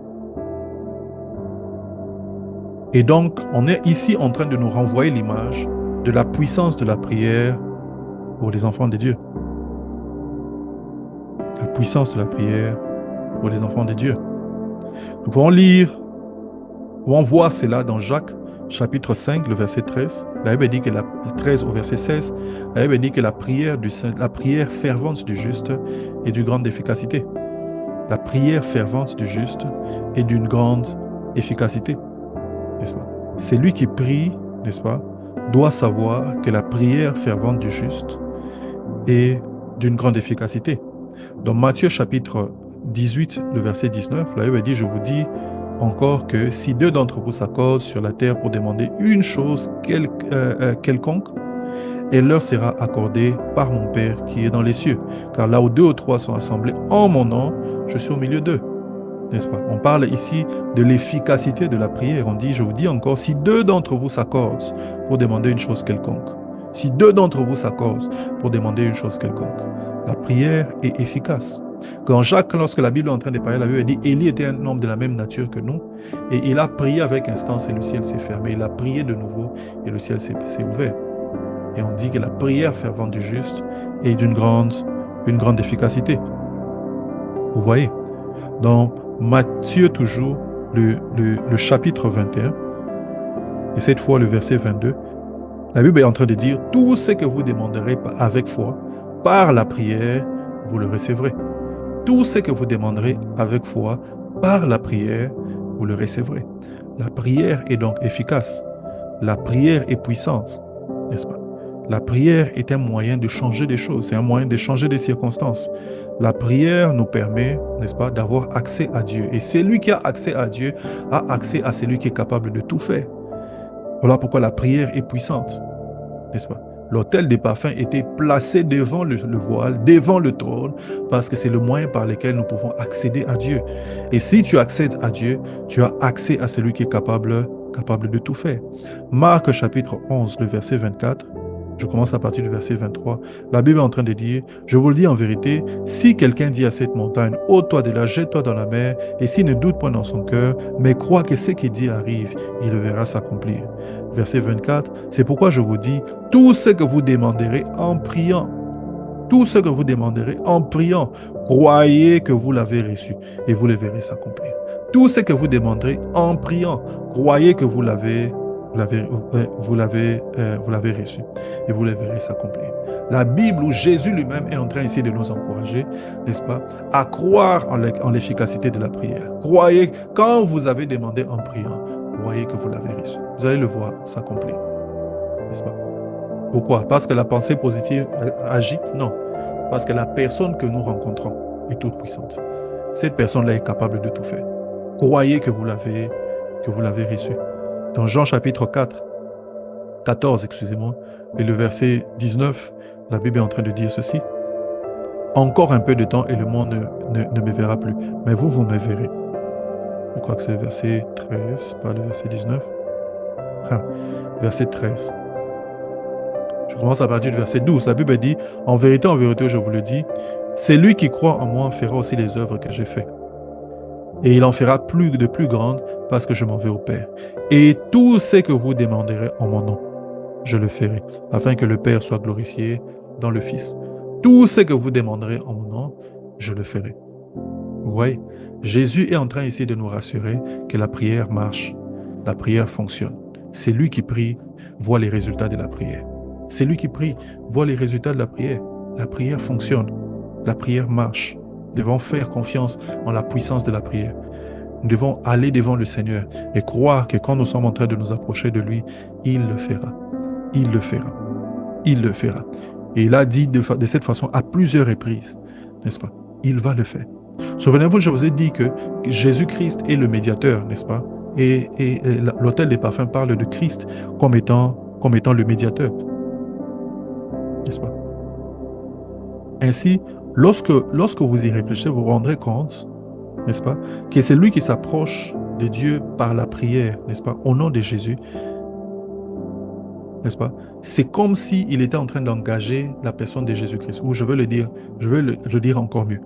Et donc, on est ici en train de nous renvoyer l'image de la puissance de la prière pour les enfants de Dieu. La puissance de la prière pour les enfants de Dieu. Nous pouvons lire, nous pouvons voir cela dans Jacques, chapitre 5, le verset 13. La Bible dit que 13 au verset 16, la Bible dit que la prière fervente du juste est d'une grande efficacité. La prière fervente du juste est d'une grande efficacité. N'est-ce pas? C'est lui qui prie, n'est-ce pas, doit savoir que la prière fervente du juste est d'une grande efficacité. Dans Matthieu chapitre 18, le verset 19, la Bible dit, je vous dis encore que si 2 d'entre vous s'accordent sur la terre pour demander une chose quelconque, elle leur sera accordée par mon Père qui est dans les cieux. Car là où 2 ou 3 sont assemblés en mon nom, je suis au milieu d'eux. N'est-ce pas? On parle ici de l'efficacité de la prière. On dit, je vous dis encore, si 2 d'entre vous s'accordent pour demander une chose quelconque, si 2 d'entre vous s'accordent pour demander une chose quelconque, la prière est efficace. Quand Jacques, lorsque la Bible est en train de parler, la Bible dit, Élie était un homme de la même nature que nous, et il a prié avec instance et le ciel s'est fermé. Il a prié de nouveau et le ciel s'est ouvert. Et on dit que la prière fervente du juste est d'une grande efficacité. Vous voyez? Dans Matthieu toujours, le chapitre 21, et cette fois le verset 22, la Bible est en train de dire, tout ce que vous demanderez avec foi, par la prière, vous le recevrez. Tout ce que vous demanderez avec foi, par la prière, vous le recevrez. La prière est donc efficace. La prière est puissante, n'est-ce pas? La prière est un moyen de changer des choses, c'est un moyen de changer des circonstances. La prière nous permet, n'est-ce pas, d'avoir accès à Dieu. Et celui qui a accès à Dieu a accès à celui qui est capable de tout faire. Voilà pourquoi la prière est puissante, n'est-ce pas? L'autel des parfums était placé devant le voile, devant le trône, parce que c'est le moyen par lequel nous pouvons accéder à Dieu. Et si tu accèdes à Dieu, tu as accès à celui qui est capable de tout faire. Marc chapitre 11, le verset 24. Je commence à partir du verset 23. La Bible est en train de dire, je vous le dis en vérité, si quelqu'un dit à cette montagne, ôte-toi de là, jette-toi dans la mer, et s'il ne doute point dans son cœur, mais croit que ce qu'il dit arrive, il le verra s'accomplir. Verset 24, c'est pourquoi je vous dis, tout ce que vous demanderez en priant, tout ce que vous demanderez en priant, croyez que vous l'avez reçu, et vous le verrez s'accomplir. Tout ce que vous demanderez en priant, croyez que vous l'avez reçu et vous le verrez s'accomplir. La Bible où Jésus lui-même est en train ici de nous encourager, n'est-ce pas, à croire en l'efficacité de la prière. Croyez, quand vous avez demandé en priant, croyez que vous l'avez reçu. Vous allez le voir s'accomplir, n'est-ce pas? Pourquoi? Parce que la pensée positive agit? Non. Parce que la personne que nous rencontrons est toute puissante. Cette personne-là est capable de tout faire. Croyez que vous l'avez reçu. Dans Jean chapitre 14, et le verset 19, la Bible est en train de dire ceci. Encore un peu de temps et le monde ne me verra plus, mais vous me verrez. Je crois que c'est le verset 13, pas le verset 19. Verset 13. Je commence à partir du verset 12. La Bible dit, en vérité, je vous le dis, celui qui croit en moi fera aussi les œuvres que j'ai faites. Et il en fera de plus grandes parce que je m'en vais au Père. Et tout ce que vous demanderez en mon nom, je le ferai, afin que le Père soit glorifié dans le Fils. Tout ce que vous demanderez en mon nom, je le ferai. Vous voyez, Jésus est en train ici de nous rassurer que la prière marche, la prière fonctionne. C'est lui qui prie, voit les résultats de la prière. C'est lui qui prie, voit les résultats de la prière. La prière fonctionne, la prière marche. Nous devons faire confiance en la puissance de la prière. Nous devons aller devant le Seigneur et croire que quand nous sommes en train de nous approcher de lui, il le fera. Il le fera. Il le fera. Et il a dit de cette façon à plusieurs reprises, n'est-ce pas? Il va le faire. Souvenez-vous, je vous ai dit que Jésus-Christ est le médiateur, n'est-ce pas? Et l'autel des parfums parle de Christ comme étant le médiateur, n'est-ce pas? Ainsi, lorsque vous y réfléchissez, vous vous rendrez compte, n'est-ce pas, que c'est lui qui s'approche de Dieu par la prière, n'est-ce pas, au nom de Jésus, n'est-ce pas? C'est comme s'il était en train d'engager la personne de Jésus-Christ, ou je veux le dire encore mieux.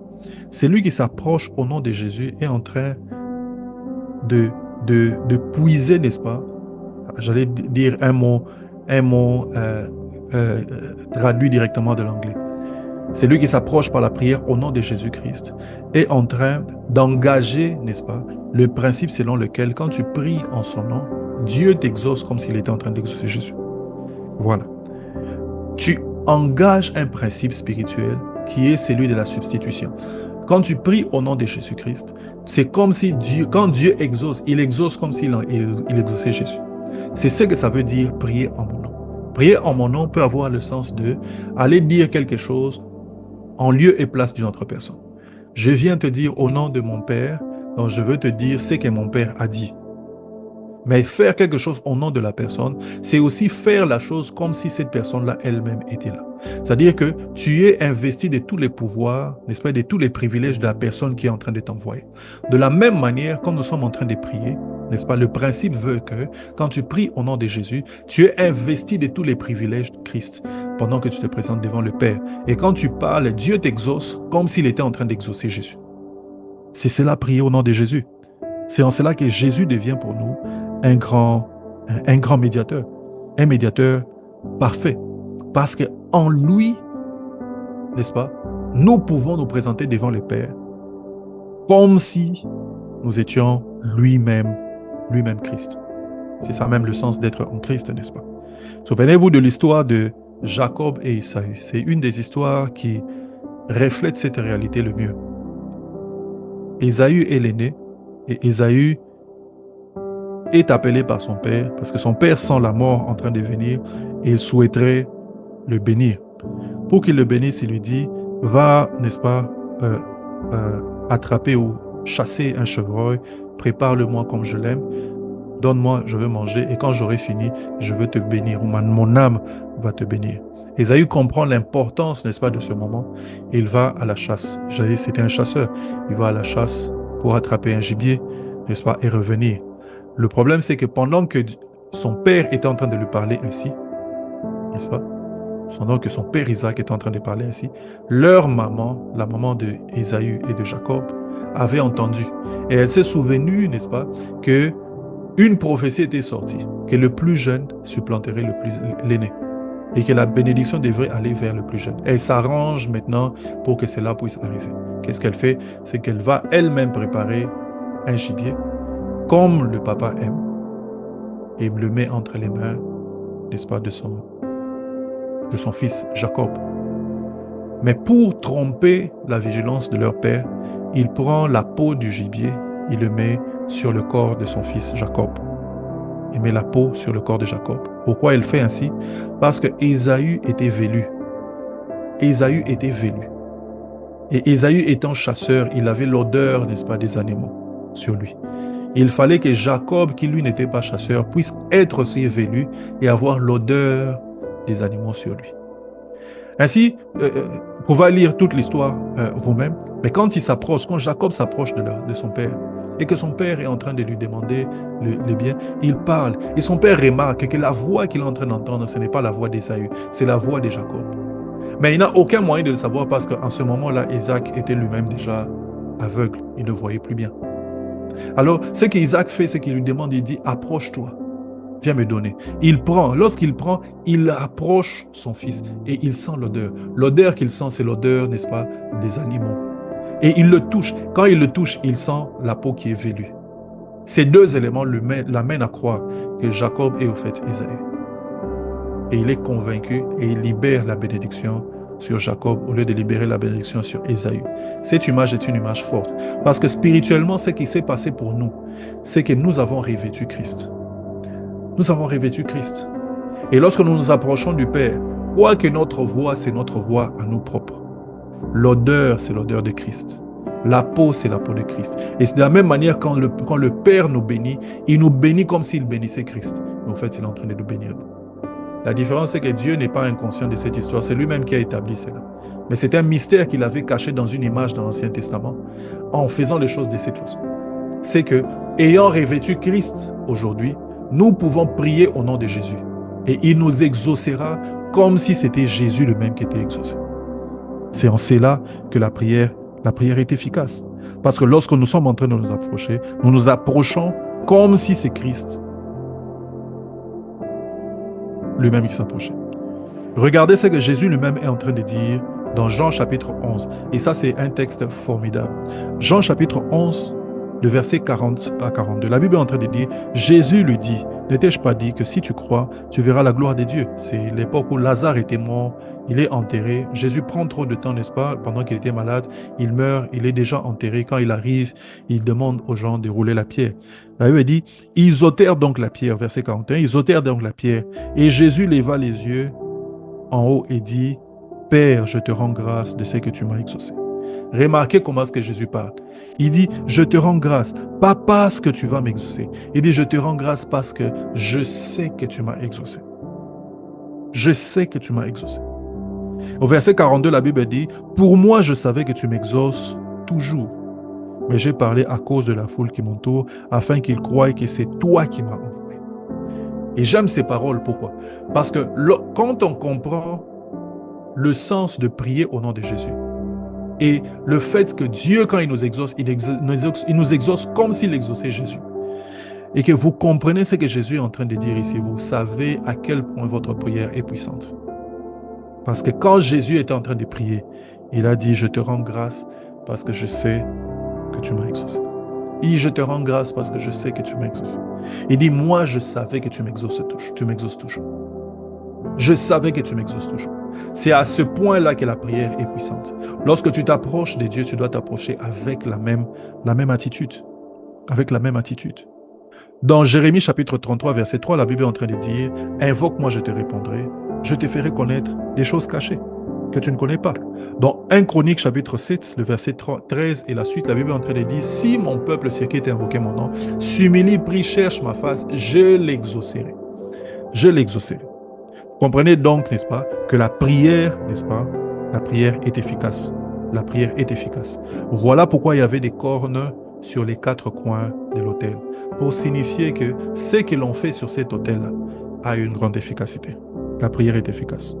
C'est lui qui s'approche au nom de Jésus et est en train de puiser, n'est-ce pas? J'allais dire un mot traduit directement de l'anglais. C'est lui qui s'approche par la prière au nom de Jésus-Christ et en train d'engager, n'est-ce pas, le principe selon lequel quand tu pries en son nom, Dieu t'exauce comme s'il était en train d'exaucer Jésus. Voilà. Tu engages un principe spirituel qui est celui de la substitution. Quand tu pries au nom de Jésus-Christ, c'est comme si quand Dieu exauce, il exauce comme s'il exauçait Jésus. C'est ce que ça veut dire prier en mon nom. Prier en mon nom peut avoir le sens de aller dire quelque chose en lieu et place d'une autre personne. Je viens te dire au nom de mon Père, donc je veux te dire ce que mon Père a dit. Mais faire quelque chose au nom de la personne, c'est aussi faire la chose comme si cette personne-là elle-même était là. C'est-à-dire que tu es investi de tous les pouvoirs, n'est-ce pas, de tous les privilèges de la personne qui est en train de t'envoyer. De la même manière, quand nous sommes en train de prier, n'est-ce pas, le principe veut que quand tu pries au nom de Jésus, tu es investi de tous les privilèges de Christ pendant que tu te présentes devant le Père. Et quand tu parles, Dieu t'exauce comme s'il était en train d'exaucer Jésus. C'est cela, prier au nom de Jésus. C'est en cela que Jésus devient pour nous un grand médiateur, un médiateur parfait. Parce qu'en lui, n'est-ce pas, nous pouvons nous présenter devant le Père comme si nous étions lui-même Christ. C'est ça même le sens d'être en Christ, n'est-ce pas? Souvenez-vous de l'histoire de Jacob et Ésaü. C'est une des histoires qui reflète cette réalité le mieux. Ésaü est l'aîné et Ésaü est appelé par son père parce que son père sent la mort en train de venir et il souhaiterait le bénir. Pour qu'il le bénisse, il lui dit, va, n'est-ce pas, attraper ou chasser un chevreuil, prépare-le-moi comme je l'aime, donne-moi, je veux manger et quand j'aurai fini, je veux te bénir. Mon âme va te bénir. Ésaü comprend l'importance, n'est-ce pas, de ce moment. Il va à la chasse. C'était un chasseur. Il va à la chasse pour attraper un gibier, n'est-ce pas, et revenir. Le problème, c'est que pendant que son père était en train de lui parler ainsi, n'est-ce pas, pendant que son père Isaac était en train de parler ainsi, leur maman, la maman de Ésaü et de Jacob, avait entendu. Et elle s'est souvenue, n'est-ce pas, que une prophétie était sortie, que le plus jeune supplanterait l'aîné et que la bénédiction devrait aller vers le plus jeune. Elle s'arrange maintenant pour que cela puisse arriver. Qu'est-ce qu'elle fait? C'est qu'elle va elle-même préparer un gibier, comme le papa aime, et le met entre les mains, n'est-ce pas, de son fils Jacob. Mais pour tromper la vigilance de leur père, il prend la peau du gibier, il le met sur le corps de son fils Jacob. Il met la peau sur le corps de Jacob. Pourquoi il fait ainsi? Parce que Ésaü était velu. Ésaü était velu. Et Ésaü étant chasseur, il avait l'odeur, n'est-ce pas, des animaux sur lui. Il fallait que Jacob, qui lui n'était pas chasseur, puisse être aussi velu et avoir l'odeur des animaux sur lui. Ainsi, vous pouvez lire toute l'histoire vous-même, mais quand Jacob s'approche de son père, et que son père est en train de lui demander le bien, il parle. Et son père remarque que la voix qu'il est en train d'entendre, ce n'est pas la voix d'Ésaü, c'est la voix de Jacob. Mais il n'a aucun moyen de le savoir parce qu'en ce moment-là, Isaac était lui-même déjà aveugle, il ne voyait plus bien. Alors, ce qu'Isaac fait, c'est qu'il lui demande, il dit, approche-toi, viens me donner. Lorsqu'il prend, il approche son fils et il sent l'odeur. L'odeur qu'il sent, c'est l'odeur, n'est-ce pas, des animaux. Et il le touche. Quand il le touche, il sent la peau qui est velue. Ces deux éléments l'amènent à croire que Jacob est au fait Ésaü. Et il est convaincu et il libère la bénédiction sur Jacob au lieu de libérer la bénédiction sur Ésaü. Cette image est une image forte. Parce que spirituellement, ce qui s'est passé pour nous, c'est que nous avons revêtu Christ. Nous avons revêtu Christ. Et lorsque nous nous approchons du Père, quoi que notre voix, c'est notre voix à nous propres. L'odeur, c'est l'odeur de Christ. La peau, c'est la peau de Christ. Et c'est de la même manière, quand le Père nous bénit, il nous bénit comme s'il bénissait Christ. Mais en fait, il est en train de nous bénir. La différence, c'est que Dieu n'est pas inconscient de cette histoire. C'est lui-même qui a établi cela. Mais c'est un mystère qu'il avait caché dans une image dans l'Ancien Testament en faisant les choses de cette façon. C'est que, ayant revêtu Christ aujourd'hui, nous pouvons prier au nom de Jésus. Et il nous exaucera comme si c'était Jésus le même qui était exaucé. C'est en cela que la prière est efficace. Parce que lorsque nous sommes en train de nous nous approchons comme si c'est Christ lui-même qui s'approchait. Regardez ce que Jésus lui-même est en train de dire dans Jean chapitre 11. Et ça, c'est un texte formidable. Jean chapitre 11, le verset 40 à 42. La Bible est en train de dire, Jésus lui dit, ne t'ai-je pas dit que si tu crois, tu verras la gloire de Dieu? C'est l'époque où Lazare était mort, il est enterré. Jésus prend trop de temps, n'est-ce pas? Pendant qu'il était malade, il meurt, il est déjà enterré. Quand il arrive, il demande aux gens de rouler la pierre. La Bible dit, ils ôtèrent donc la pierre, verset 41, ils ôtèrent donc la pierre. Et Jésus leva les yeux en haut et dit, Père, je te rends grâce de ce que tu m'as exaucé. Remarquez comment est-ce que Jésus parle. Il dit, je te rends grâce, pas parce que tu vas m'exaucer. Il dit, je te rends grâce parce que je sais que tu m'as exaucé. Je sais que tu m'as exaucé. Au verset 42, la Bible dit, pour moi, je savais que tu m'exauces toujours. Mais j'ai parlé à cause de la foule qui m'entoure, afin qu'ils croient que c'est toi qui m'as envoyé. Et j'aime ces paroles, pourquoi? Parce que quand on comprend le sens de prier au nom de Jésus, et le fait que Dieu, quand il nous exauce, il nous exauce comme s'il exauçait Jésus. Et que vous comprenez ce que Jésus est en train de dire ici, vous savez à quel point votre prière est puissante. Parce que quand Jésus était en train de prier, il a dit, je te rends grâce parce que je sais que tu m'as exaucé. Il dit, je te rends grâce parce que je sais que tu m'as exaucé. Il dit, moi, je savais que tu m'exauces toujours. Je savais que tu m'exauces toujours. C'est à ce point-là que la prière est puissante. Lorsque tu t'approches de Dieu, tu dois t'approcher avec la même attitude. Avec la même attitude. Dans Jérémie chapitre 33, verset 3, la Bible est en train de dire, « Invoque-moi, je te répondrai. Je te ferai connaître des choses cachées que tu ne connais pas. » Dans 1 Chronique chapitre 7, le verset 13 et la suite, la Bible est en train de dire, « Si mon peuple sur qui est invoqué mon nom, s'humilie, prie, cherche ma face, je l'exaucerai. Je l'exaucerai. » Comprenez donc, n'est-ce pas, que la prière, n'est-ce pas, la prière est efficace. La prière est efficace. Voilà pourquoi il y avait des cornes sur les 4 coins de l'autel, pour signifier que ce que l'on fait sur cet autel-là a une grande efficacité. La prière est efficace.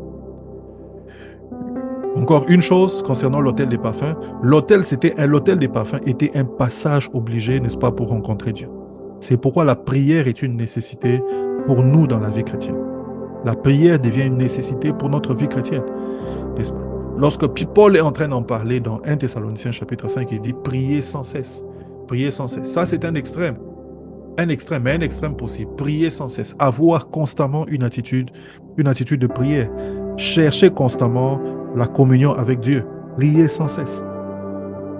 Encore une chose concernant l'autel des parfums. L'autel des parfums était un passage obligé, n'est-ce pas, pour rencontrer Dieu. C'est pourquoi la prière est une nécessité pour nous dans la vie chrétienne. La prière devient une nécessité pour notre vie chrétienne, n'est-ce pas? Lorsque Paul est en train d'en parler dans 1 Thessaloniciens chapitre 5, il dit « Priez sans cesse ». Priez sans cesse. Ça, c'est un extrême. Mais un extrême possible. Prier sans cesse. Avoir constamment une attitude de prière. Chercher constamment la communion avec Dieu. Prier sans cesse.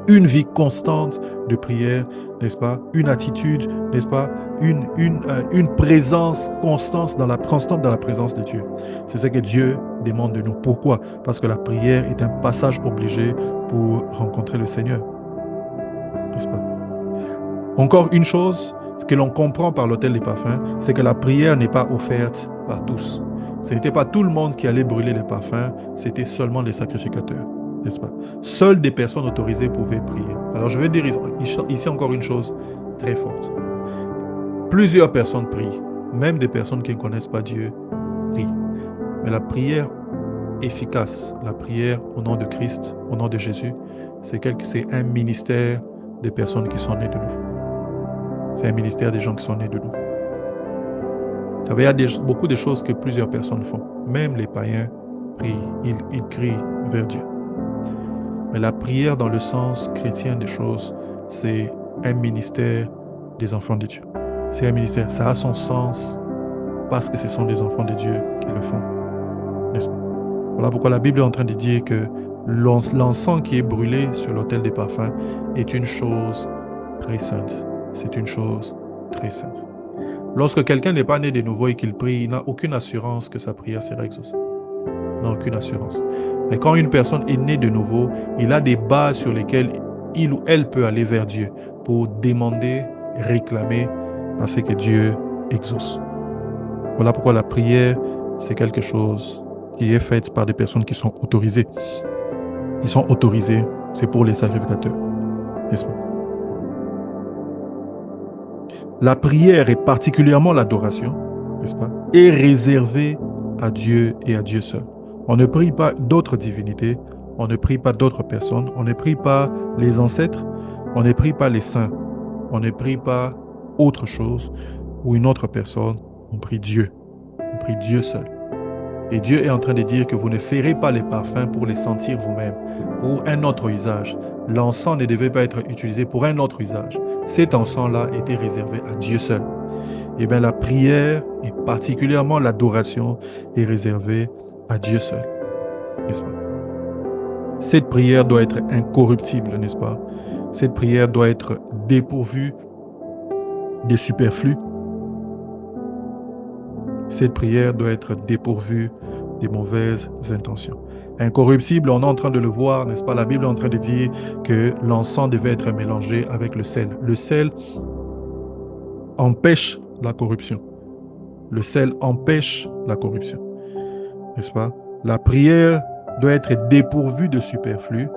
Une vie constante de prière, n'est-ce pas? Une attitude, n'est-ce pas? Une présence constante dans la présence de Dieu. C'est ce que Dieu demande de nous. Pourquoi? Parce que la prière est un passage obligé pour rencontrer le Seigneur. N'est-ce pas? Encore une chose que l'on comprend par l'autel des parfums, c'est que la prière n'est pas offerte par tous. Ce n'était pas tout le monde qui allait brûler les parfums, c'était seulement les sacrificateurs, n'est-ce pas? Seules des personnes autorisées pouvaient prier. Alors je vais dire ici encore une chose très forte. Plusieurs personnes prient, même des personnes qui ne connaissent pas Dieu prient. Mais la prière efficace, la prière au nom de Christ, au nom de Jésus, c'est un ministère des personnes qui sont nées de nouveau. C'est un ministère des gens qui sont nés de nouveau. Vous savez, il y a beaucoup de choses que plusieurs personnes font. Même les païens prient, ils crient vers Dieu. Mais la prière dans le sens chrétien des choses, c'est un ministère des enfants de Dieu. C'est un ministère, ça a son sens parce que ce sont des enfants de Dieu qui le font. N'est-ce pas? Voilà pourquoi la Bible est en train de dire que l'encens qui est brûlé sur l'autel des parfums est une chose très sainte. C'est une chose très sainte. Lorsque quelqu'un n'est pas né de nouveau et qu'il prie, il n'a aucune assurance que sa prière sera exaucée. Il n'a aucune assurance. Mais quand une personne est née de nouveau, il a des bases sur lesquelles il ou elle peut aller vers Dieu pour demander, réclamer à ce que Dieu exauce. Voilà pourquoi la prière, c'est quelque chose qui est fait par des personnes qui sont autorisées. Ils sont autorisés, c'est pour les sacrificateurs, n'est-ce pas? La prière et particulièrement l'adoration, n'est-ce pas, est réservée à Dieu et à Dieu seul. On ne prie pas d'autres divinités, on ne prie pas d'autres personnes, on ne prie pas les ancêtres, on ne prie pas les saints, on ne prie pas autre chose ou une autre personne, on prie Dieu seul. Et Dieu est en train de dire que vous ne ferez pas les parfums pour les sentir vous-même, pour un autre usage. L'encens ne devait pas être utilisé pour un autre usage. Cet encens-là était réservé à Dieu seul. Eh bien, la prière, et particulièrement l'adoration, est réservée à Dieu seul. N'est-ce pas? Cette prière doit être incorruptible, n'est-ce pas? Cette prière doit être dépourvue de superflu. Cette prière doit être dépourvue des mauvaises intentions. Incorruptible, on est en train de le voir, n'est-ce pas? La Bible est en train de dire que l'encens devait être mélangé avec le sel. Le sel empêche la corruption. Le sel empêche la corruption. N'est-ce pas? La prière doit être dépourvue de superflu.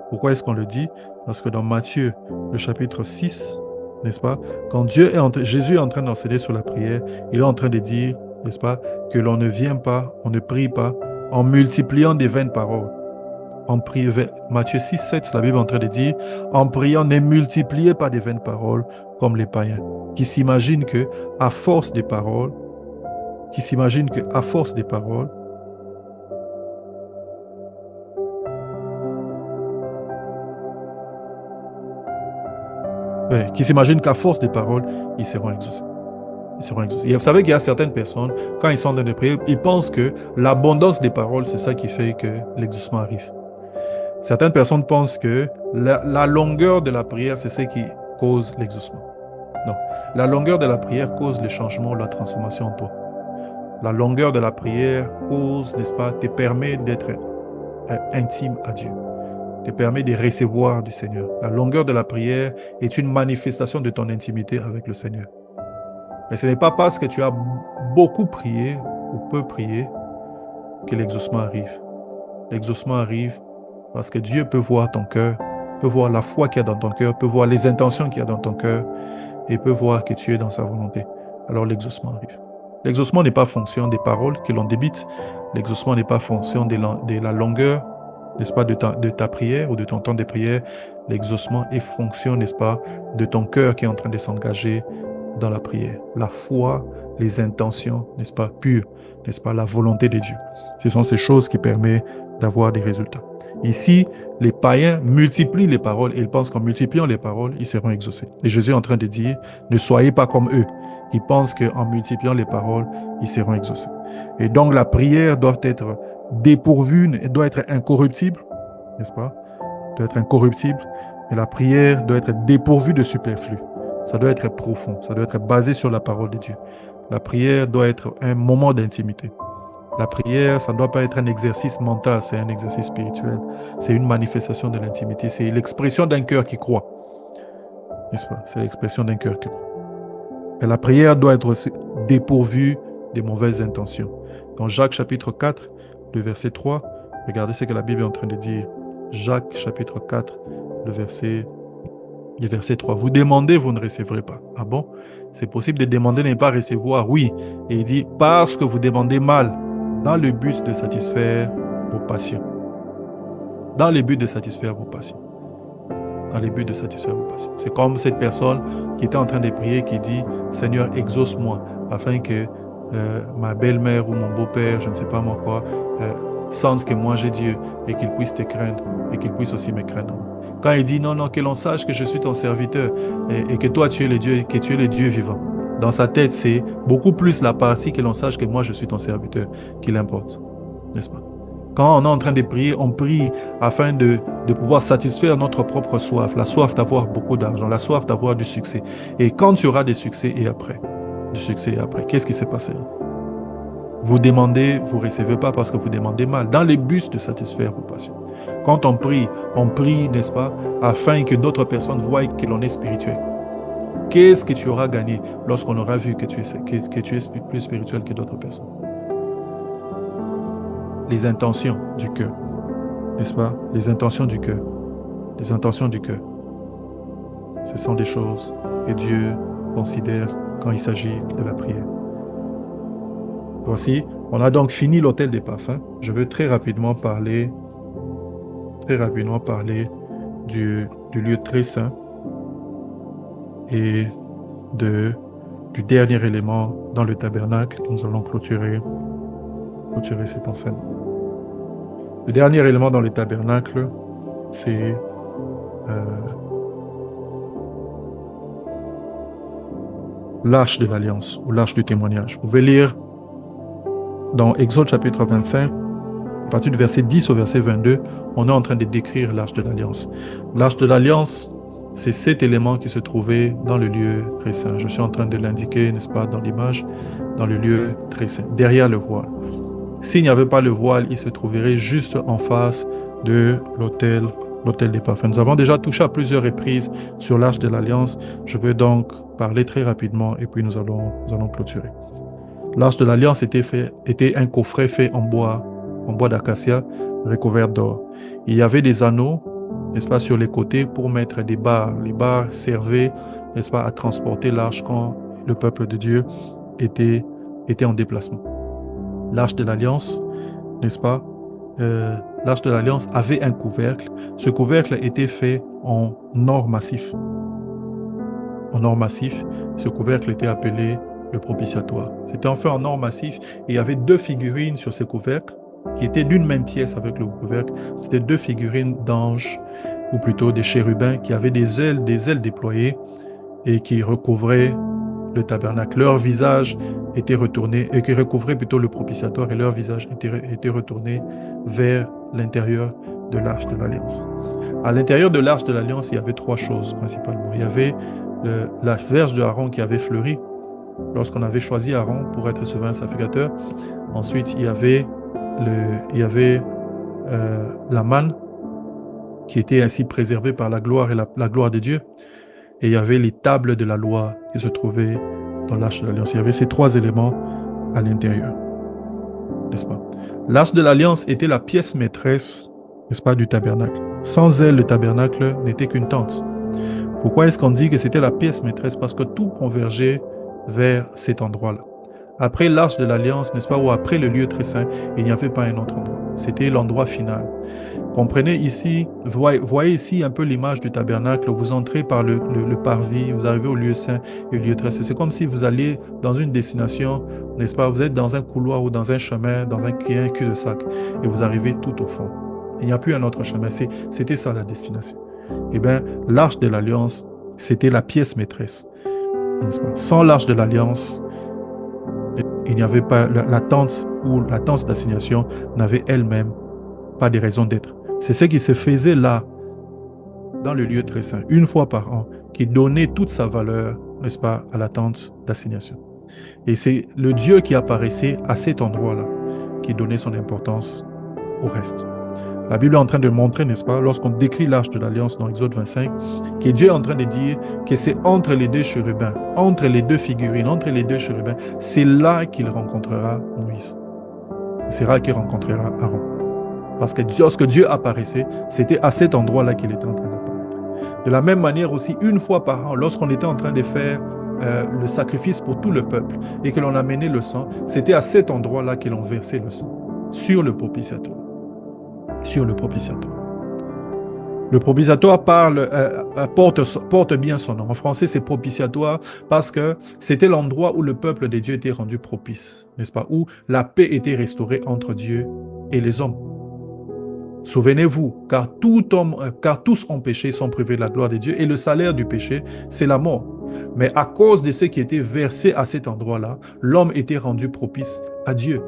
Pourquoi est-ce qu'on le dit? Parce que dans Matthieu, le chapitre 6, n'est-ce pas? Quand Jésus est en train d'enseigner sur la prière, il est en train de dire, n'est-ce pas, que l'on ne vient pas, on ne prie pas en multipliant des vaines paroles. Matthieu 6, 7, la Bible est en train de dire, en priant, ne multipliez pas des vaines paroles comme les païens, qui s'imaginent qu'à force des paroles, qui s'imaginent qu'à force des paroles, ils seront exaucés. Et vous savez qu'il y a certaines personnes, quand ils sont en train de prier, ils pensent que l'abondance des paroles, c'est ça qui fait que l'exaucement arrive. Certaines personnes pensent que la longueur de la prière, c'est ce qui cause l'exaucement. Non. La longueur de la prière cause le changement, la transformation en toi. La longueur de la prière cause, n'est-ce pas, te permet d'être intime à Dieu. Te permet de recevoir du Seigneur. La longueur de la prière est une manifestation de ton intimité avec le Seigneur. Mais ce n'est pas parce que tu as beaucoup prié ou peu prié que l'exaucement arrive. L'exaucement arrive parce que Dieu peut voir ton cœur, peut voir la foi qu'il y a dans ton cœur, peut voir les intentions qu'il y a dans ton cœur et peut voir que tu es dans sa volonté. Alors l'exaucement arrive. L'exaucement n'est pas fonction des paroles que l'on débite. L'exaucement n'est pas fonction de la longueur, n'est-ce pas, de ta prière ou de ton temps de prière. L'exaucement est fonction, n'est-ce pas, de ton cœur qui est en train de s'engager dans la prière. La foi, les intentions, n'est-ce pas, pures, n'est-ce pas, la volonté de Dieu. Ce sont ces choses qui permettent d'avoir des résultats. Ici, les païens multiplient les paroles et ils pensent qu'en multipliant les paroles, ils seront exaucés. Et Jésus est en train de dire, ne soyez pas comme eux, qui pensent qu'en multipliant les paroles, ils seront exaucés. Et donc la prière doit être dépourvue, doit être incorruptible, n'est-ce pas? Doit être incorruptible. Et la prière doit être dépourvue de superflu. Ça doit être profond, ça doit être basé sur la parole de Dieu. La prière doit être un moment d'intimité. La prière, ça ne doit pas être un exercice mental, c'est un exercice spirituel. C'est une manifestation de l'intimité. C'est l'expression d'un cœur qui croit. N'est-ce pas? C'est l'expression d'un cœur qui croit. Et la prière doit être aussi dépourvue des mauvaises intentions. Dans Jacques chapitre 4, le verset 3, regardez ce que la Bible est en train de dire. Jacques chapitre 4, le verset 3. Vous demandez, vous ne recevrez pas. Ah bon? C'est possible de demander, ne pas recevoir, oui. Et il dit, parce que vous demandez mal, dans le but de satisfaire vos passions. Dans le but de satisfaire vos passions. Dans le but de satisfaire vos passions. C'est comme cette personne qui était en train de prier, qui dit, Seigneur, exauce-moi, afin que ma belle-mère ou mon beau-père, je ne sais pas moi quoi, sente que moi j'ai Dieu et qu'il puisse te craindre et qu'il puisse aussi me craindre. Quand il dit, non, non, que l'on sache que je suis ton serviteur et que toi tu es le Dieu, que tu es le Dieu vivant. Dans sa tête, c'est beaucoup plus la partie que l'on sache que moi je suis ton serviteur qui l'importe, n'est-ce pas? Quand on est en train de prier, on prie afin de pouvoir satisfaire notre propre soif, la soif d'avoir beaucoup d'argent, la soif d'avoir du succès. Et quand tu auras des succès et après, qu'est-ce qui s'est passé? Vous demandez, vous ne recevez pas parce que vous demandez mal, dans les buts de satisfaire vos passions. Quand on prie, n'est-ce pas, afin que d'autres personnes voient que l'on est spirituel. Qu'est-ce que tu auras gagné lorsqu'on aura vu que tu es plus spirituel que d'autres personnes? Les intentions du cœur, n'est-ce pas? Les intentions du cœur. Les intentions du cœur. Ce sont des choses que Dieu considère quand il s'agit de la prière. Voici, on a donc fini l'autel des parfums. Je veux très rapidement parler du lieu très saint et du dernier élément dans le tabernacle que nous allons clôturer cette enseignement. Le dernier élément dans le tabernacle, c'est l'arche de l'alliance ou l'arche du témoignage. Vous pouvez lire dans Exode chapitre 25, à partir du verset 10 au verset 22, on est en train de décrire l'arche de l'alliance. L'arche de l'alliance, c'est cet élément qui se trouvait dans le lieu très saint. Je suis en train de l'indiquer, n'est-ce pas, dans l'image, dans le lieu très saint, derrière le voile. S'il n'y avait pas le voile, il se trouverait juste en face de l'autel des parfums. Nous avons déjà touché à plusieurs reprises sur l'arche de l'alliance. Je vais donc parler très rapidement et puis nous allons clôturer. L'arche de l'alliance était un coffret fait en bois d'acacia recouvert d'or. Il y avait des anneaux, n'est-ce pas, sur les côtés pour mettre des barres. Les barres servaient, n'est-ce pas, à transporter l'arche quand le peuple de Dieu était en déplacement. L'arche de l'alliance, n'est-ce pas, l'arche de l'alliance avait un couvercle. Ce couvercle était fait en or massif. En or massif, ce couvercle était appelé le propitiatoire. C'était fait en or massif et il y avait 2 figurines sur ce couvercle qui étaient d'une même pièce avec le couvercle. C'était 2 figurines d'anges ou plutôt des chérubins qui avaient des ailes déployées et qui recouvraient le tabernacle. Leur visage était retourné et qui recouvrait plutôt le propitiatoire et leur visage était retourné vers l'intérieur de l'arche de l'alliance. À l'intérieur de l'arche de l'alliance, il y avait 3 choses principalement. Il y avait la verge de Aaron qui avait fleuri lorsqu'on avait choisi Aaron pour être souverain sacrificateur. Ensuite, il y avait la manne qui était ainsi préservée par la gloire et la gloire de Dieu. Et il y avait les tables de la loi qui se trouvaient dans l'arche de l'alliance. Il y avait ces 3 éléments à l'intérieur. n'est-ce pas? L'arche de l'Alliance était la pièce maîtresse, n'est-ce pas, du tabernacle. Sans elle, le tabernacle n'était qu'une tente. Pourquoi est-ce qu'on dit que c'était la pièce maîtresse? Parce que tout convergeait vers cet endroit-là. Après l'arche de l'Alliance, n'est-ce pas, ou après le lieu très saint, il n'y avait pas un autre endroit. C'était l'endroit final. Comprenez ici, voyez ici un peu l'image du tabernacle. Vous entrez par le parvis, vous arrivez au lieu saint et au lieu très saint. C'est comme si vous alliez dans une destination, n'est-ce pas? Vous êtes dans un couloir ou dans un chemin, dans un cul-de-sac, et vous arrivez tout au fond. Il n'y a plus un autre chemin. C'était ça la destination. Eh bien, l'arche de l'Alliance, c'était la pièce maîtresse, n'est-ce pas? Sans l'arche de l'Alliance, il n'y avait pas la tente ou la tente d'assignation n'avait elle-même pas de raison d'être. C'est ce qui se faisait là, dans le lieu très saint, une fois par an, qui donnait toute sa valeur, n'est-ce pas, à la tente d'assignation. Et c'est le Dieu qui apparaissait à cet endroit-là, qui donnait son importance au reste. La Bible est en train de montrer, n'est-ce pas, lorsqu'on décrit l'arche de l'Alliance dans Exode 25, que Dieu est en train de dire que c'est entre les deux chérubins, entre les deux figurines, entre les deux chérubins, c'est là qu'il rencontrera Moïse. C'est là qu'il rencontrera Aaron. Parce que lorsque Dieu apparaissait, c'était à cet endroit-là qu'il était en train d'apparaître. De la même manière aussi, une fois par an, lorsqu'on était en train de faire le sacrifice pour tout le peuple et que l'on amenait le sang, c'était à cet endroit-là que l'on versait le sang, sur le propitiatoire. Sur le propitiatoire. Le propitiatoire porte bien son nom. En français, c'est propitiatoire parce que c'était l'endroit où le peuple de Dieu était rendu propice, n'est-ce pas? Où la paix était restaurée entre Dieu et les hommes. Souvenez-vous, car tous ont péché, sont privés de la gloire de Dieu, et le salaire du péché, c'est la mort. Mais à cause de ce qui était versé à cet endroit-là, l'homme était rendu propice à Dieu.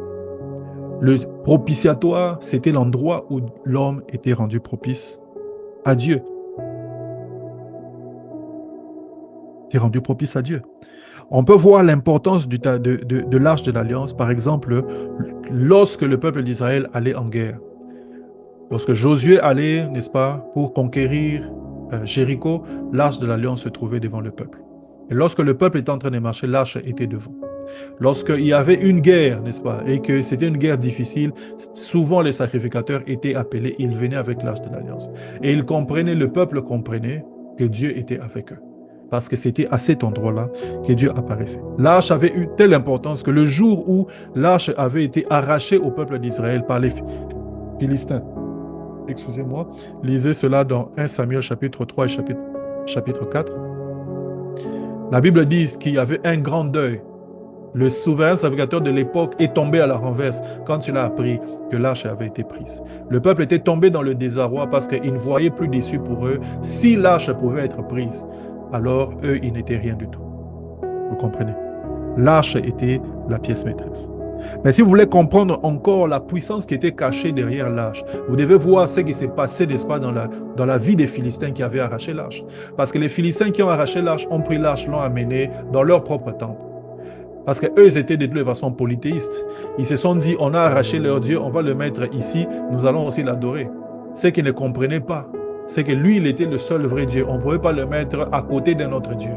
Le propitiatoire, c'était l'endroit où l'homme était rendu propice à Dieu. Il était rendu propice à Dieu. On peut voir l'importance de l'arche de l'Alliance, par exemple, lorsque le peuple d'Israël allait en guerre. Lorsque Josué allait, n'est-ce pas, pour conquérir Jéricho, l'arche de l'Alliance se trouvait devant le peuple. Et lorsque le peuple était en train de marcher, l'arche était devant. Lorsqu'il y avait une guerre, n'est-ce pas, et que c'était une guerre difficile, souvent les sacrificateurs étaient appelés, ils venaient avec l'arche de l'Alliance. Et ils comprenaient, le peuple comprenait que Dieu était avec eux. Parce que c'était à cet endroit-là que Dieu apparaissait. L'arche avait eu telle importance que le jour où l'arche avait été arrachée au peuple d'Israël par les Philistins, excusez-moi, lisez cela dans 1 Samuel chapitre 3 et chapitre 4. La Bible dit qu'il y avait un grand deuil. Le souverain sacrificateur de l'époque est tombé à la renverse quand il a appris que l'arche avait été prise. Le peuple était tombé dans le désarroi parce qu'il ne voyait plus d'issue pour eux. Si l'arche pouvait être prise, alors eux, ils n'étaient rien du tout. Vous comprenez? L'arche était la pièce maîtresse. Mais si vous voulez comprendre encore la puissance qui était cachée derrière l'arche, vous devez voir ce qui s'est passé, n'est-ce pas, dans la vie des Philistins qui avaient arraché l'arche. Parce que les Philistins qui ont arraché l'arche ont pris l'arche, l'ont amenée dans leur propre temple. Parce qu'eux, ils étaient de toute façon polythéistes. Ils se sont dit, on a arraché leur Dieu, on va le mettre ici, nous allons aussi l'adorer. Ce qu'ils ne comprenaient pas, c'est que lui, il était le seul vrai Dieu. On ne pouvait pas le mettre à côté d'un autre Dieu.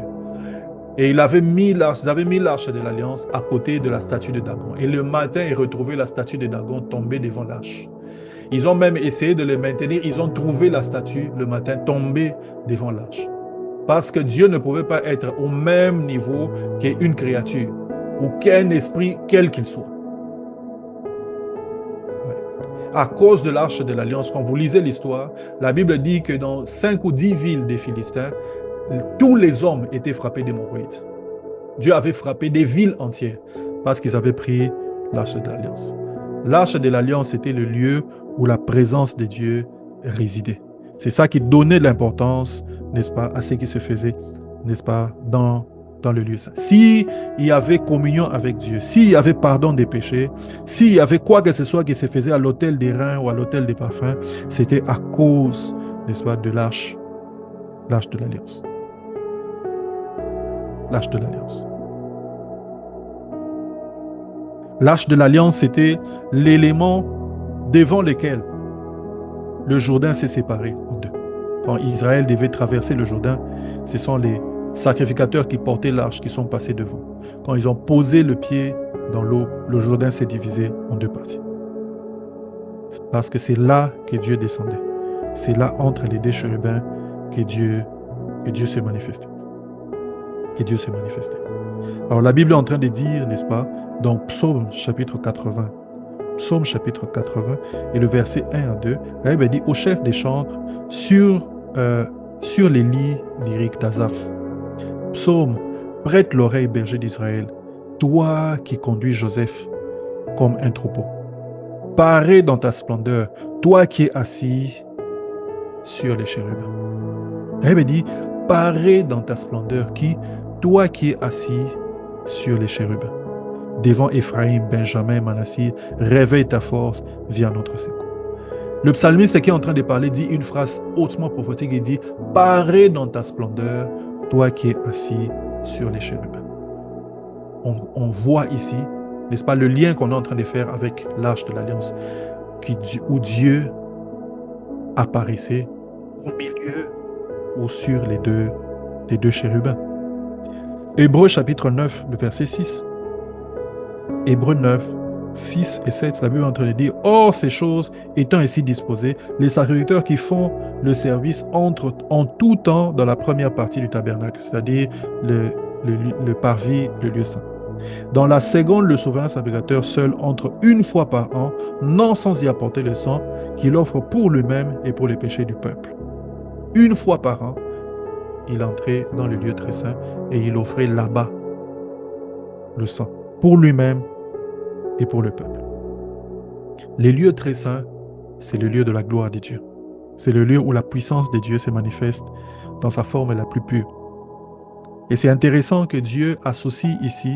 Et ils avaient mis l'arche de l'Alliance à côté de la statue de Dagon. Et le matin, ils retrouvaient la statue de Dagon tombée devant l'arche. Ils ont même essayé de le maintenir. Ils ont trouvé la statue le matin tombée devant l'arche. Parce que Dieu ne pouvait pas être au même niveau qu'une créature ou qu'un esprit, quel qu'il soit. Ouais. À cause de l'arche de l'Alliance, quand vous lisez l'histoire, la Bible dit que dans 5 ou 10 villes des Philistins, tous les hommes étaient frappés d'hémorroïdes. Dieu avait frappé des villes entières parce qu'ils avaient pris l'arche de l'Alliance. L'arche de l'Alliance était le lieu où la présence de Dieu résidait. C'est ça qui donnait l'importance, n'est-ce pas, à ce qui se faisait, n'est-ce pas, dans le lieu saint. S'il y avait communion avec Dieu, s'il y avait pardon des péchés, s'il y avait quoi que ce soit qui se faisait à l'autel des reins ou à l'autel des parfums, c'était à cause, n'est-ce pas, de l'arche de l'Alliance. L'arche de l'Alliance. L'arche de l'Alliance, c'était l'élément devant lequel le Jourdain s'est séparé en deux. Quand Israël devait traverser le Jourdain, ce sont les sacrificateurs qui portaient l'arche qui sont passés devant. Quand ils ont posé le pied dans l'eau, le Jourdain s'est divisé en deux parties. Parce que c'est là que Dieu descendait. C'est là, entre les deux chérubins, que Dieu se manifestait. Que Dieu se manifestait. Alors la Bible est en train de dire, n'est-ce pas, dans Psaume chapitre 80, Psaume chapitre 80, et le verset 1 à 2, la Bible dit, au chef des chantres, sur les lits lyriques d'Azaph. Psaume, prête l'oreille, berger d'Israël, toi qui conduis Joseph comme un troupeau. Paré dans ta splendeur, toi qui es assis sur les chérubins. La Bible dit, paré dans ta splendeur, toi qui es assis sur les chérubins. Devant Éphraïm, Benjamin, Manassé, réveille ta force, viens à notre secours. Le psalmiste qui est en train de parler dit une phrase hautement prophétique, il dit, paré dans ta splendeur, toi qui es assis sur les chérubins. On voit ici, n'est-ce pas, le lien qu'on est en train de faire avec l'arche de l'Alliance, où Dieu apparaissait au milieu ou sur les deux chérubins. Hébreux chapitre 9, le verset 6. Hébreux 9, 6 et 7, la Bible est en train de dire, or ces choses étant ainsi disposées, les sacrificateurs qui font le service entrent en tout temps dans la première partie du tabernacle, c'est-à-dire le parvis, le lieu saint. Dans la seconde, le souverain sacrificateur seul entre une fois par an, non sans y apporter le sang qu'il offre pour lui-même et pour les péchés du peuple. Une fois par an, il entrait dans le lieu très saint et il offrait là-bas le sang pour lui-même et pour le peuple. Les lieux très saints, c'est le lieu de la gloire de Dieu. C'est le lieu où la puissance de Dieu se manifeste dans sa forme la plus pure. Et c'est intéressant que Dieu associe ici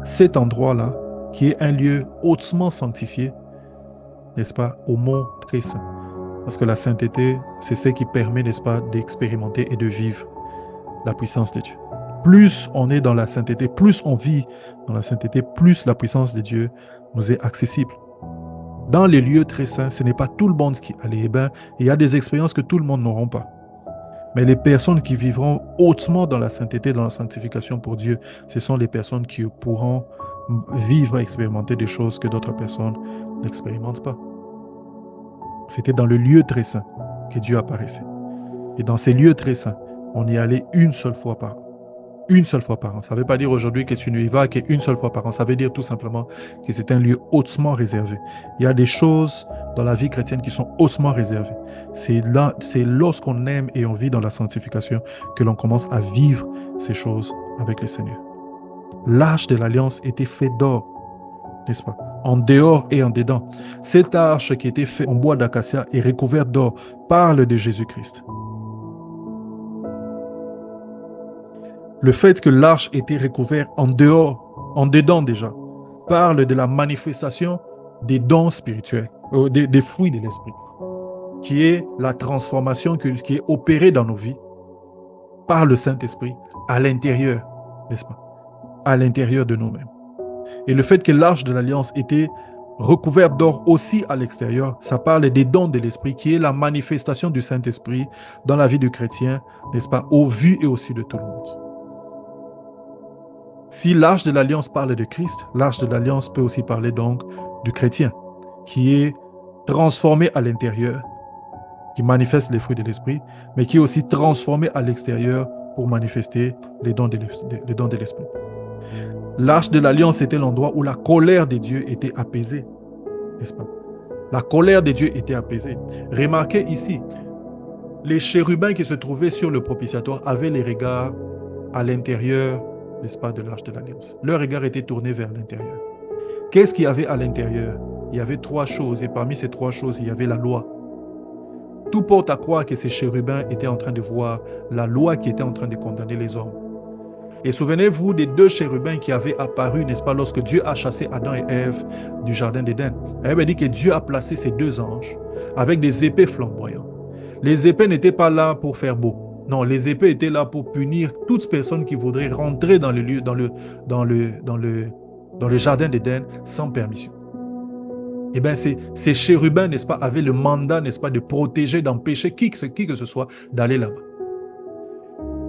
cet endroit-là, qui est un lieu hautement sanctifié, n'est-ce pas, au mot très saint. Parce que la sainteté, c'est ce qui permet, n'est-ce pas, d'expérimenter et de vivre la puissance de Dieu. Plus on est dans la sainteté, plus on vit dans la sainteté, plus la puissance de Dieu nous est accessible. Dans les lieux très saints, ce n'est pas tout le monde qui allait. Il y a des expériences que tout le monde n'aura pas. Mais les personnes qui vivront hautement dans la sainteté, dans la sanctification pour Dieu, ce sont les personnes qui pourront vivre et expérimenter des choses que d'autres personnes n'expérimentent pas. C'était dans le lieu très saint que Dieu apparaissait. Et dans ces lieux très saints, on y allait une seule fois par an. Une seule fois par an. Ça ne veut pas dire aujourd'hui que tu ne y vas qu'une seule fois par an. Ça veut dire tout simplement que c'est un lieu hautement réservé. Il y a des choses dans la vie chrétienne qui sont hautement réservées. C'est lorsqu'on aime et on vit dans la sanctification que l'on commence à vivre ces choses avec le Seigneur. L'arche de l'Alliance était faite d'or, n'est-ce pas? En dehors et en dedans. Cette arche qui était faite en bois d'acacia et recouverte d'or parle de Jésus-Christ. Le fait que l'arche était recouverte en dehors, en dedans déjà, parle de la manifestation des dons spirituels, des fruits de l'esprit, qui est la transformation qui est opérée dans nos vies par le Saint-Esprit à l'intérieur, n'est-ce pas? À l'intérieur de nous-mêmes. Et le fait que l'arche de l'Alliance était recouverte d'or aussi à l'extérieur, ça parle des dons de l'Esprit, qui est la manifestation du Saint-Esprit dans la vie du chrétien, n'est-ce pas? Au vu et au su de tout le monde. Si l'arche de l'Alliance parle de Christ, l'arche de l'Alliance peut aussi parler donc du chrétien, qui est transformé à l'intérieur, qui manifeste les fruits de l'Esprit, mais qui est aussi transformé à l'extérieur pour manifester les dons de l'Esprit. L'arche de l'Alliance était l'endroit où la colère de Dieu était apaisée, n'est-ce pas? La colère de Dieu était apaisée. Remarquez ici, les chérubins qui se trouvaient sur le propitiatoire avaient les regards à l'intérieur, n'est-ce pas, de l'arche de l'Alliance. Leur regard était tourné vers l'intérieur. Qu'est-ce qu'il y avait à l'intérieur? Il y avait trois choses, et parmi ces trois choses, il y avait la loi. Tout porte à croire que ces chérubins étaient en train de voir la loi qui était en train de condamner les hommes. Et souvenez-vous des deux chérubins qui avaient apparu, n'est-ce pas, lorsque Dieu a chassé Adam et Ève du jardin d'Éden. La Bible dit que Dieu a placé ces deux anges avec des épées flamboyantes. Les épées n'étaient pas là pour faire beau. Non, les épées étaient là pour punir toute personne qui voudrait rentrer dans le jardin d'Éden sans permission. Eh bien, ces chérubins, n'est-ce pas, avaient le mandat, n'est-ce pas, de protéger, d'empêcher qui que ce soit d'aller là-bas.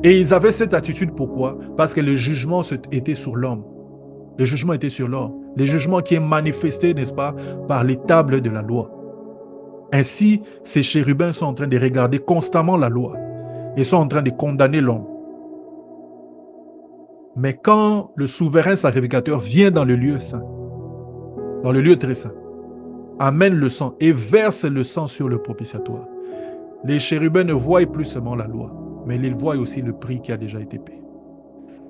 Et ils avaient cette attitude, pourquoi? Parce que le jugement était sur l'homme. Le jugement était sur l'homme. Le jugement qui est manifesté, n'est-ce pas, par les tables de la loi. Ainsi, ces chérubins sont en train de regarder constamment la loi et sont en train de condamner l'homme. Mais quand le souverain sacrificateur vient dans le lieu saint, dans le lieu très saint, amène le sang et verse le sang sur le propitiatoire, les chérubins ne voient plus seulement la loi, mais ils voient aussi le prix qui a déjà été payé.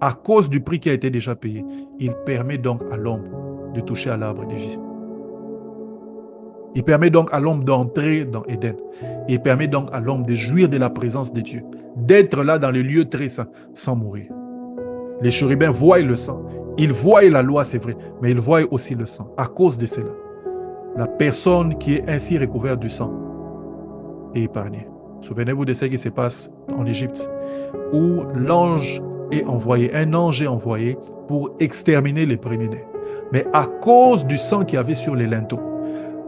À cause du prix qui a été déjà payé, il permet donc à l'homme de toucher à l'arbre de vie. Il permet donc à l'homme d'entrer dans Éden. Il permet donc à l'homme de jouir de la présence de Dieu, d'être là dans le lieu très saint, sans mourir. Les chérubins voient le sang. Ils voient la loi, c'est vrai, mais ils voient aussi le sang. À cause de cela, la personne qui est ainsi recouverte du sang est épargnée. Souvenez-vous de ce qui se passe en Égypte, où l'ange est envoyé, un ange est envoyé pour exterminer les premiers-nés. Mais à cause du sang qu'il y avait sur les linteaux,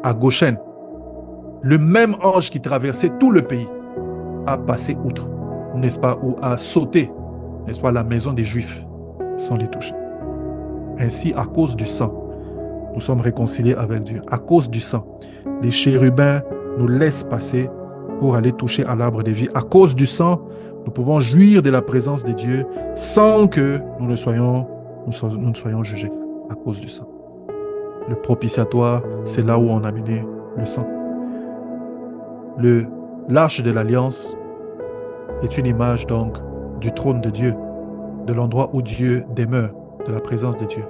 à Goshen, le même ange qui traversait tout le pays a passé outre, n'est-ce pas, ou a sauté, n'est-ce pas, la maison des Juifs sans les toucher. Ainsi, à cause du sang, nous sommes réconciliés avec Dieu. À cause du sang, les chérubins nous laissent passer pour aller toucher à l'arbre de vie. À cause du sang, nous pouvons jouir de la présence de Dieu sans que nous ne soyons jugés à cause du sang. Le propitiatoire, c'est là où on a amené le sang. L'arche de l'Alliance est une image donc du trône de Dieu, de l'endroit où Dieu demeure, de la présence de Dieu.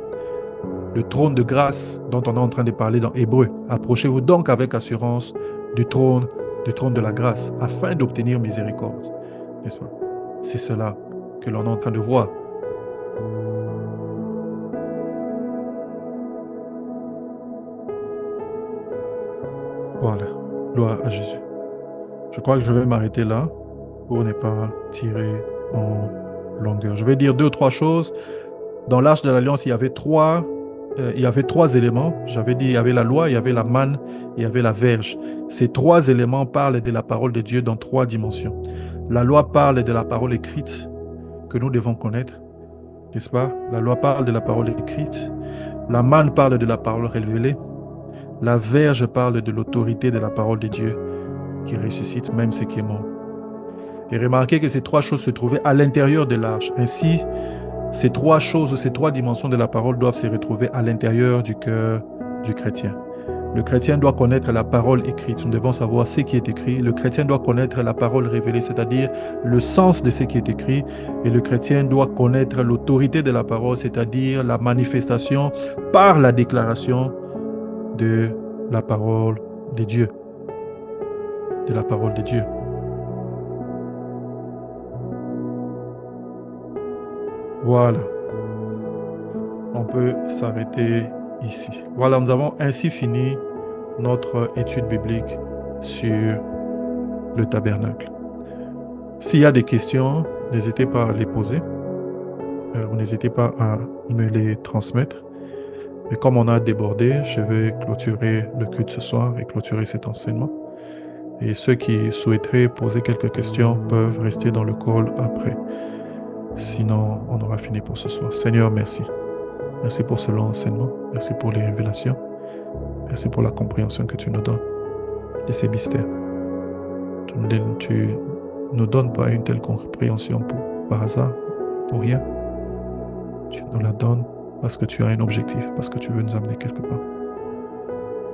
Le trône de grâce dont on est en train de parler dans Hébreu. Approchez-vous donc avec assurance du trône de la grâce, afin d'obtenir miséricorde. N'est-ce pas? C'est cela que l'on est en train de voir. Voilà, gloire à Jésus. Je crois que je vais m'arrêter là pour ne pas tirer en longueur. Je vais dire 2 ou 3 choses. Dans l'arche de l'Alliance, il y avait trois éléments. J'avais dit, il y avait la loi, il y avait la manne, il y avait la verge. Ces 3 éléments parlent de la parole de Dieu dans 3 dimensions. La loi parle de la parole écrite que nous devons connaître, n'est-ce pas? La loi parle de la parole écrite. La manne parle de la parole révélée. La verge parle de l'autorité de la parole de Dieu qui ressuscite même ce qui est mort. Et remarquez que ces 3 choses se trouvaient à l'intérieur de l'arche. Ainsi, ces 3 choses, ces 3 dimensions de la parole doivent se retrouver à l'intérieur du cœur du chrétien. Le chrétien doit connaître la parole écrite. Nous devons savoir ce qui est écrit. Le chrétien doit connaître la parole révélée, c'est-à-dire le sens de ce qui est écrit. Et le chrétien doit connaître l'autorité de la parole, c'est-à-dire la manifestation par la déclaration de la parole de Dieu. De la parole de Dieu. Voilà. On peut s'arrêter ici. Voilà, nous avons ainsi fini notre étude biblique sur le tabernacle. S'il y a des questions, n'hésitez pas à les poser. N'hésitez pas à me les transmettre. Et comme on a débordé, je vais clôturer le culte ce soir et clôturer cet enseignement. Et ceux qui souhaiteraient poser quelques questions peuvent rester dans le call après. Sinon, on aura fini pour ce soir. Seigneur, merci. Merci pour ce long enseignement. Merci pour les révélations. Merci pour la compréhension que tu nous donnes de ces mystères. Tu ne nous donnes pas une telle compréhension par hasard, pour rien. Tu nous la donnes parce que tu as un objectif, parce que tu veux nous amener quelque part.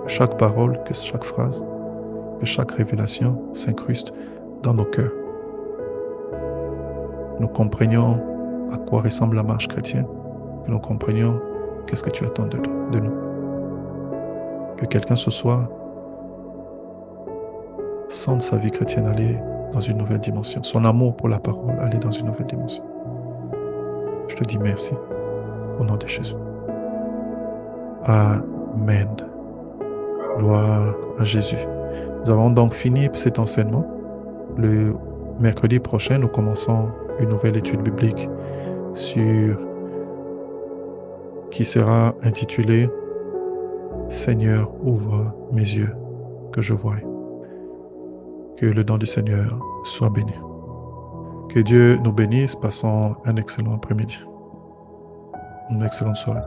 Chaque parole, que chaque phrase, que chaque révélation s'incruste dans nos cœurs. Nous comprenions à quoi ressemble la marche chrétienne, que nous comprenions qu'est-ce que tu attends de nous. Que quelqu'un ce soir sente sa vie chrétienne aller dans une nouvelle dimension, son amour pour la parole aller dans une nouvelle dimension. Je te dis merci au nom de Jésus. Amen. Gloire à Jésus. Nous avons donc fini cet enseignement. Le mercredi prochain, nous commençons une nouvelle étude biblique qui sera intitulée « Seigneur, ouvre mes yeux, que je voie ». Que le nom du Seigneur soit béni. Que Dieu nous bénisse. Passons un excellent après-midi. Une excellente soirée.